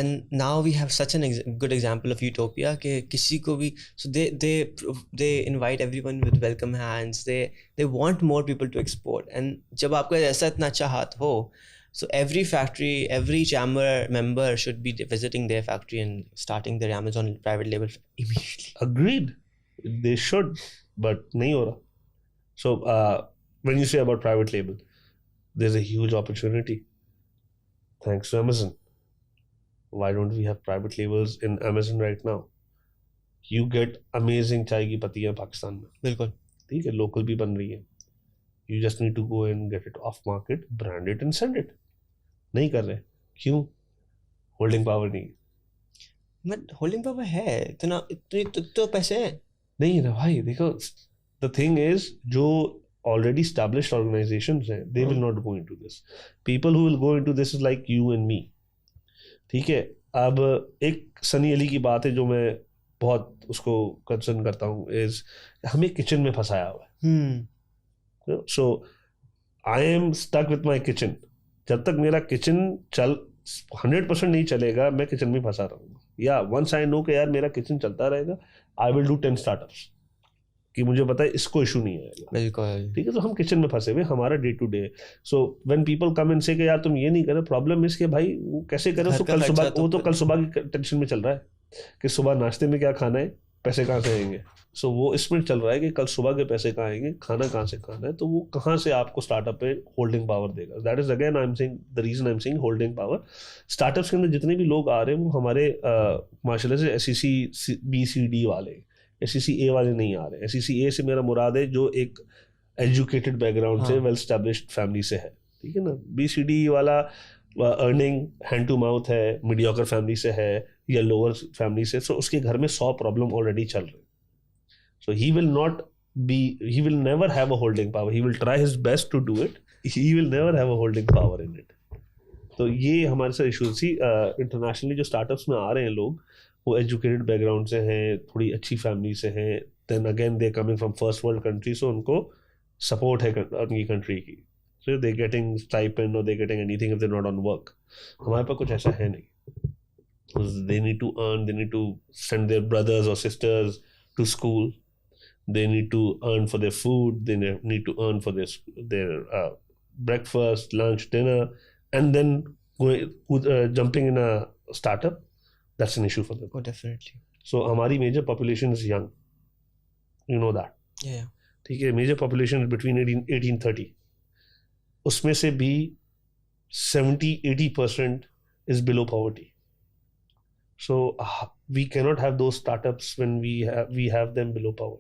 And now we have such a good example of utopia कि किसी को भी, so they invite everyone with welcome hands. They want more people to export. And जब आपका ऐसा इतना अच्छा हाथ हो, so every factory, every chamber member should be visiting their factory and starting their Amazon private label immediately. Agreed. They should, but नहीं हो रहा. So when you say about private label, there's a huge opportunity. Thanks to Amazon. Why don't we have private labels in Amazon right now? You get amazing चाय की पत्तियाँ पाकिस्तान में. बिल्कुल. ठीक है, local भी बन रही है. You just need to go and get it off market, brand it and send it. नहीं कर रहे. क्यों? Holding power नहीं. बट होल्डिंग पावर है, इतना इतने तो पैसे हैं। नहीं ना भाई, देखो द थिंग इज जो already established organizations हैं, they will not go into this. People who will go into this is like you and me. ठीक है, अब एक सनी अली की बात है जो मैं बहुत उसको कंसर्न करता हूँ, इज हमें किचन में फंसाया हुआ है. So I am stuck with my kitchen. जब तक मेरा किचन 100% नहीं चलेगा, मैं किचन में फंसा रहूंगा. या वंस आई नो कि यार मेरा किचन चलता रहेगा, आई विल डू 10 स्टार्टअप्स कि मुझे पता है इसको इशू नहीं आएगा. बिल्कुल ठीक है, तो हम किचन में फंसे हुए, हमारा day to day. So when people come and say कि यार तुम ये नहीं करो, प्रॉब्लम इसके भाई वो कैसे करो. तो कल सुबह वो तो कल सुबह की टेंशन में चल रहा है कि सुबह नाश्ते में क्या खाना है, पैसे कहाँ से आएंगे. सो वो इसमें चल रहा है कि कल सुबह के पैसे कहाँ आएंगे, खाना कहाँ से खाना है. तो वो कहाँ से आपको स्टार्टअप पे होल्डिंग पावर देगा. That is again I am saying the reason I am saying holding power. Startups के अंदर जितने भी लोग आ रहे हैं वो हमारे माशाल्लाह से SEC BCD वाले, SEC A वाले नहीं आ रहे. SEC A से मेरा मुराद है जो एक एजुकेटेड बैकग्राउंड से, वेल स्टैब्लिश्ड फैमिली से है. ठीक है ना. BCD वाला अर्निंग हैंड टू माउथ है, मीडियोकर फैमिली से है या लोअर फैमिली से. सो उसके घर में 100 प्रॉब्लम ऑलरेडी चल रहे. So he will never have a holding power. He will try his best to do it, he will never have a holding power in it. तो ये हमारे साथ इशूज थी. इंटरनेशनली जो स्टार्टअप्स में आ रहे हैं लोग, वो एजुकेटेड बैकग्राउंड से हैं, थोड़ी अच्छी फैमिली से हैं. Then again they coming from first world country, so उनको सपोर्ट है उनकी कंट्री की. सो दे गेटिंग स्टाइपेंड और they getting anything if they not on work. हमारे पास कुछ ऐसा है नहीं. They need to earn, they need to send their brothers or sisters to school, they need to earn for their food, they need to earn for their breakfast, lunch, dinner, and then jumping in a startup, that's an issue for them. Oh, definitely. So हमारी major population is young, you know that. Yeah. ठीक है, major population is between 18-30. उसमें से भी 70-80% is below poverty. So we cannot have those startups when we have them below power.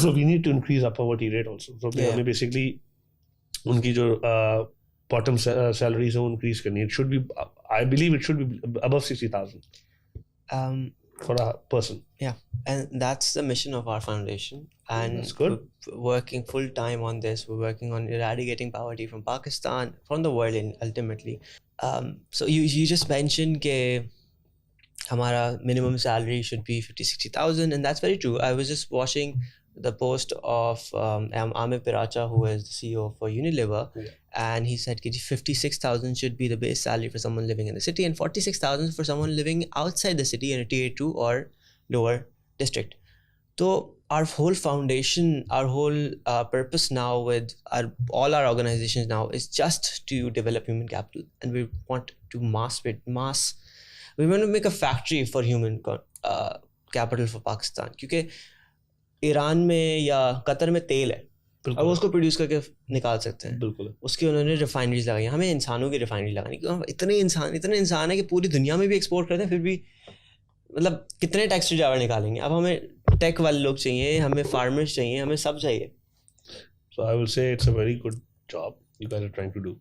So we need to increase our poverty rate also. So हमें basically उनकी जो bottom salaries है वो increase करनी. It should be, I believe it should be above 60,000 for a person. Yeah, and that's the mission of our foundation. And that's good. We're working full time on this. We're working on eradicating poverty from Pakistan, from the world ultimately. So you just mentioned ke hamara minimum salary should be 50,000-60,000, and that's very true. I was just watching the post of Amit Piracha, who is the CEO for Unilever, and he said 56,000 should be the base salary for someone living in the city, and 46,000 for someone living outside the city in a tier 2 or lower district. So our whole foundation, our whole purpose now with all our organizations now is just to develop human capital, and we want to we want to make a factory for human capital for Pakistan. क्योंकि Iran में या Qatar में तेल है और वो उसको produce करके निकाल सकते हैं. बिल्कुल. उसकी उन्होंने रिफाइनरीज लगाई. हमें इंसानों की रिफाइनरी लगानी, क्योंकि इतने इंसान है कि पूरी दुनिया में भी एक्सपोर्ट करते हैं, फिर भी मतलब कितने टैक्सी ड्राइवर निकालेंगे. अब हमें टेक वाले लोग चाहिए, हमें फार्मर्स चाहिए, हमें सब चाहिए. So I will say it's a very good job you guys are trying to do.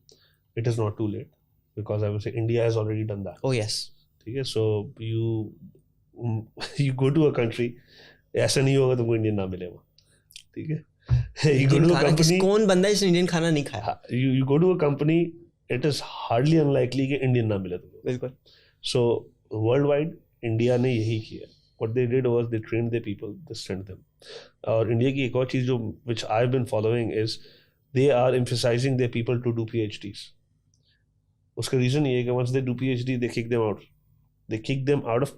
It is not too late, because I will say India has already done that. Oh yes. ठीक है. So you go to a country, ऐसा नहीं होगा तुमको Indian ना मिले वहाँ. ठीक है. You go to a company, कौन बंदा है जिसने इंडियन खाना नहीं खाया. You go to a company, it is hardly unlikely कि इंडियन ना मिले तुमको. बिल्कुल. So worldwide इंडिया ने यही किया. What they did was they trained their people, they sent them. और इंडिया की एक और चीज़ जो which I've been following is they are emphasizing their people to do PhDs. उसका रीज़न ये है कि once they do PhD, they kick them out. They kick them out of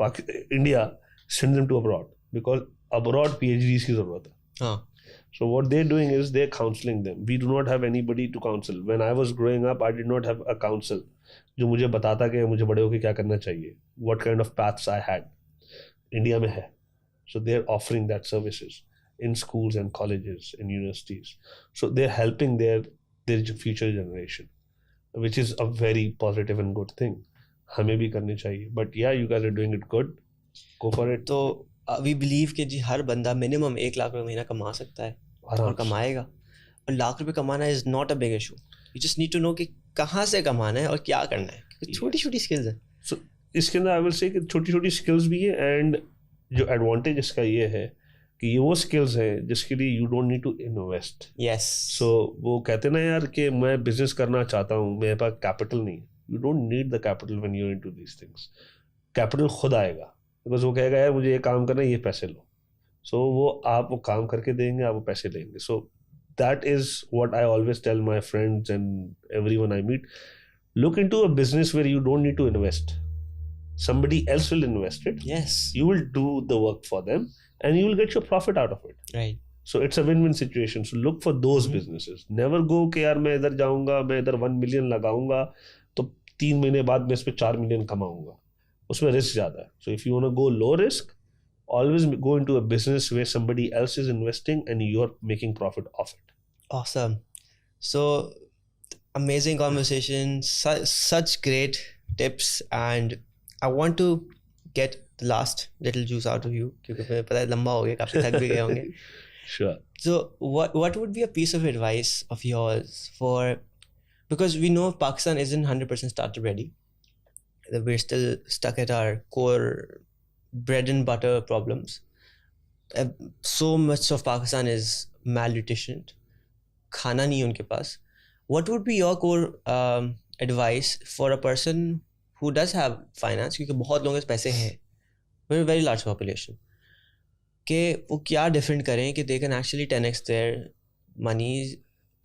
India, send them to abroad, because abroad PhDs की ज़रूरत है. हाँ. So what they're doing is they're counseling them. We do not have anybody to counsel. When I was growing up, I did not have a counsel जो मुझे बताता कि मुझे बड़े होकर क्या करना चाहिए. What kind of paths I had. India में है. So they're offering that services in schools and colleges and universities. So they're helping their future generation, which is a very positive and good thing. हमें भी करनी चाहिए. But yeah, you guys are doing it good. Go for it. तो we believe कि जी हर बंदा minimum 1 lakh रुपए महीना कमा सकता है और कमाएगा. और लाख रुपए कमाना is not a big issue. You just need to know कि कहाँ से कमाना है और क्या करना है. छोटी छोटी स्किल्स है. So इसके अंदर आई विल से कि छोटी छोटी स्किल्स भी है, एंड जो एडवांटेज इसका ये है कि ये वो स्किल्स हैं जिसके लिए you don't need to invest. Yes. So वो कहते ना यार कि मैं बिजनेस करना चाहता हूँ, मेरे पास कैपिटल नहीं. You don't need the capital when you into these things. Capital खुद आएगा, बिकॉज वो कहेगा यार मुझे ये काम करना है, ये पैसे लो. सो वो आप वो काम करके देंगे, आप वो पैसे लेंगे. So that is what I always tell my friends and everyone I meet. Look into a business where you don't need to invest. Somebody else will invest it. Yes. You will do the work for them and you will get your profit out of it. Right. So it's a win-win situation. So look for those businesses. Never go कि यार मैं इधर जाऊंगा, मैं इधर 1 million लगाऊंगा तो 3 महीने बाद मैं इस पे 4 million कमाऊंगा. उसमें रिस्क ज़्यादा है. So if you want to go low risk, always go into a business where somebody else is investing and you're making profit off it. Awesome. So amazing conversation, such great tips, and I want to get the last little juice out of you क्योंकि मुझे पता है लंबा हो गया, काफी थक भी गए होंगे. Sure. So what would be a piece of advice of yours for, because we know Pakistan isn't 100% startup ready, that we're still stuck at our core bread and butter problems. So much of Pakistan is malnutritioned, खाना नहीं है उनके पास. What would be your core advice for a person who does have finance, क्योंकि बहुत लोगों के पैसे हैं, we're a very large population, कि वो क्या डिफरेंट करें कि they can actually 10x their money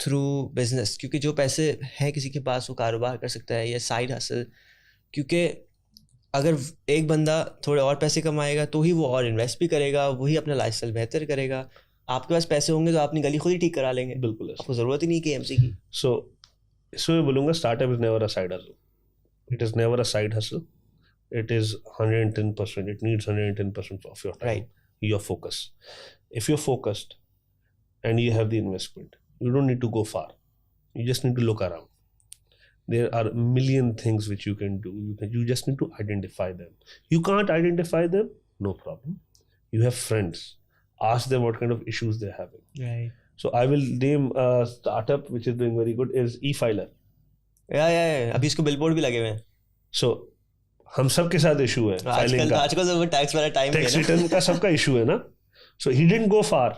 through business, क्योंकि जो पैसे हैं किसी के पास वो कारोबार कर सकता है या साइड हसल, क्योंकि अगर एक बंदा थोड़े और पैसे कमाएगा तो ही वो और इन्वेस्ट भी करेगा, वही अपना लाइफस्टाइल बेहतर करेगा. आपके पास पैसे होंगे तो अपनी गली खुद ही ठीक करा लेंगे. बिल्कुल. आपको ज़रूरत ही नहीं कि एमसी की. So इसमें मैं बोलूँगा startup is never a side hustle. It is never a side hustle. It is 110%. It needs 110% of your time. Right. Your focus. If you're focused and you have the investment, you don't need to go far. You just need to look around. There are a million things which you can do. You just need to identify them. You can't identify them, no problem. You have friends. Ask them what kind of issues they're having. Right. So I will name a startup which is doing very good is eFiler. Yeah. अभी इसको billboard भी लगे हुए हैं. So हम सब के साथ इशू है फाइलिंग का. आजकल तो टैक्स वाला टाइम है. टैक्स रिटर्न का सबका इशू है ना. So he didn't go far.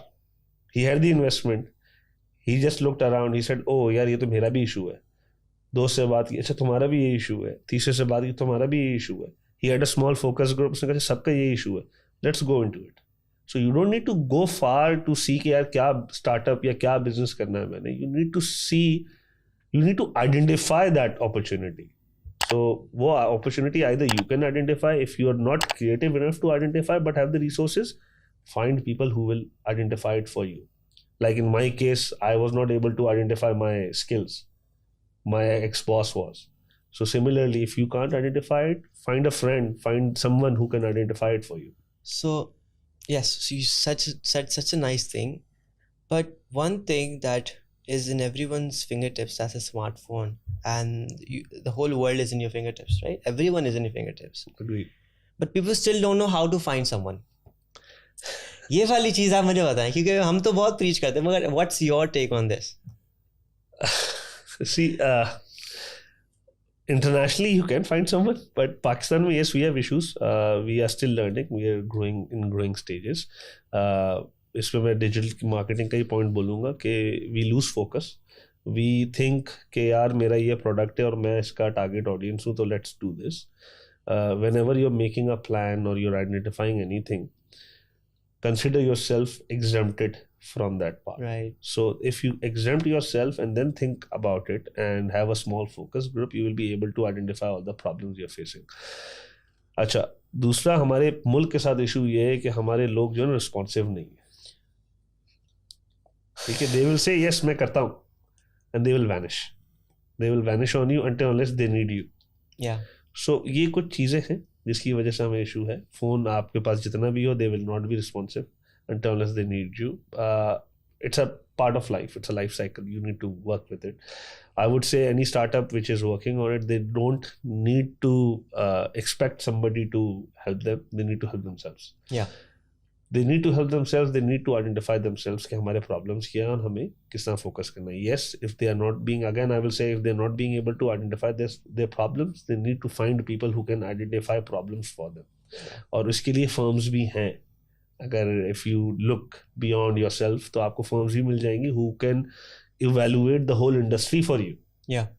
He had the investment. He just looked around. He said, "Oh यार ये तो मेरा भी इशू है." दोस्त से बात की, अच्छा तुम्हारा भी ये इशू है. तीसरे से बात की, तुम्हारा भी ये इशू है. He had a small focus group. उसने कहा सबका ये इशू है. Let's go into it. So you don't need to go far to see कि यार क्या startup या क्या business करना है मैंने. You need to see, you need to identify that opportunity. So वो opportunity either you can identify if you are not creative enough to identify but have the resources, find people who will identify it for you. Like in my case, I was not able to identify my skills. My ex-boss was. So similarly, if you can't identify it, find a friend, find someone who can identify it for you. So yes, so you said such a nice thing, but one thing that is in everyone's fingertips, that's a smartphone, and the whole world is in your fingertips, right? Everyone is in your fingertips. Agreed. But people still don't know how to find someone. ये वाली चीज़ आप मुझे बताएं, क्योंकि हम तो बहुत preach करते हैं, मगर what's your take on this? See, internationally you can find someone, but Pakistan, yes, we have issues. We are still learning. We are growing stages. इसमें मैं डिजिटल मार्केटिंग का ही पॉइंट बोलूँगा कि we lose focus. We think कि यार मेरा ये product है और मैं इसका टारगेट ऑडियंस हूँ तो let's do this. Whenever you're making a plan or you're identifying anything, consider yourself exempted from that part. Right. So if you exempt yourself and then think about it and have a small focus group, you will be able to identify all the problems you're facing. अच्छा, दूसरा हमारे मुल्क के साथ issue ये है कि हमारे लोग जो है रिस्पॉन्सिव नहीं है. ठीक है, they will say yes मैं करता हूँ and they will vanish on you until unless they need you. Yeah. So ये कुछ चीज़ें हैं जिसकी वजह से हमें इशू है. फ़ोन आपके पास जितना भी हो, they will not be responsive until unless they need you. It's a part of life. It's a life cycle. You need to work with it. I would say any startup which is working on it, they don't need to expect somebody to help them. They need to help themselves. Yeah. they need to help themselves, they need to identify themselves कि हमारे problems क्या हैं और हमें किस तरह focus करना है. Yes, if they are not being, again I will say, if they are not being able to identify their problems, they need to find people who can identify problems for them. और उसके लिए firms भी हैं. अगर if you look beyond yourself तो आपको firms भी मिल जाएंगी who can evaluate the whole industry for you. Yeah.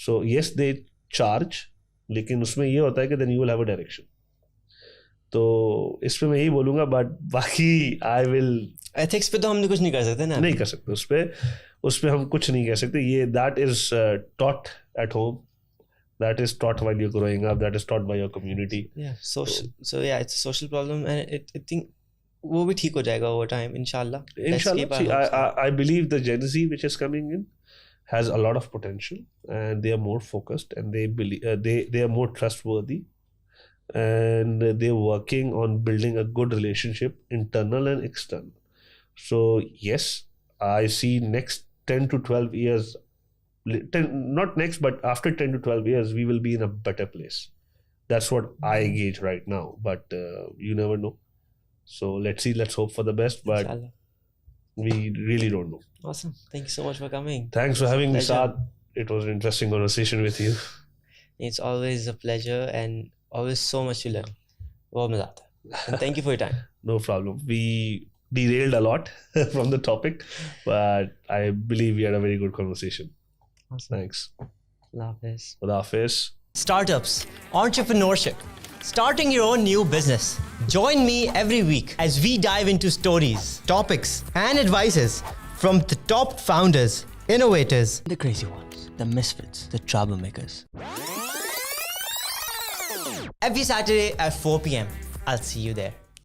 So yes, they charge, लेकिन उसमें ये होता है कि then you will have a direction. तो इस पे मैं यही बोलूँगा, बट बाकी आई विल, एथिक्स पे तो हम कुछ नहीं कर सकते ना. नहीं कर सकते उस पे हम कुछ नहीं कह सकते. ये that is taught at home, that is taught while you growing up, that is taught by your community. So yeah it's a social problem and I think वो भी ठीक हो जाएगा ओवर टाइम इंशाल्लाह. I believe the Gen Z which is coming in has a lot of potential and they are more focused and they believe they are more trustworthy. And they're working on building a good relationship, internal and external. So yes, I see next 10 to 12 years, not next, but after 10 to 12 years, we will be in a better place. That's what I gauge right now, but you never know. So let's see, let's hope for the best, but Inshallah. We really don't know. Awesome. Thank you so much for coming. Thanks for having me, Saad. It was an interesting conversation with you. It's always a pleasure and always so much to learn. बहुत मजा आता है. And thank you for your time. No problem. We derailed a lot from the topic, but I believe we had a very good conversation. Awesome. Thanks. Allah Hafiz. Allah Hafiz. Startups, entrepreneurship, starting your own new business. Join me every week as we dive into stories, topics, and advices from the top founders, innovators, the crazy ones, the misfits, the troublemakers. Every Saturday at 4 p.m. I'll see you there.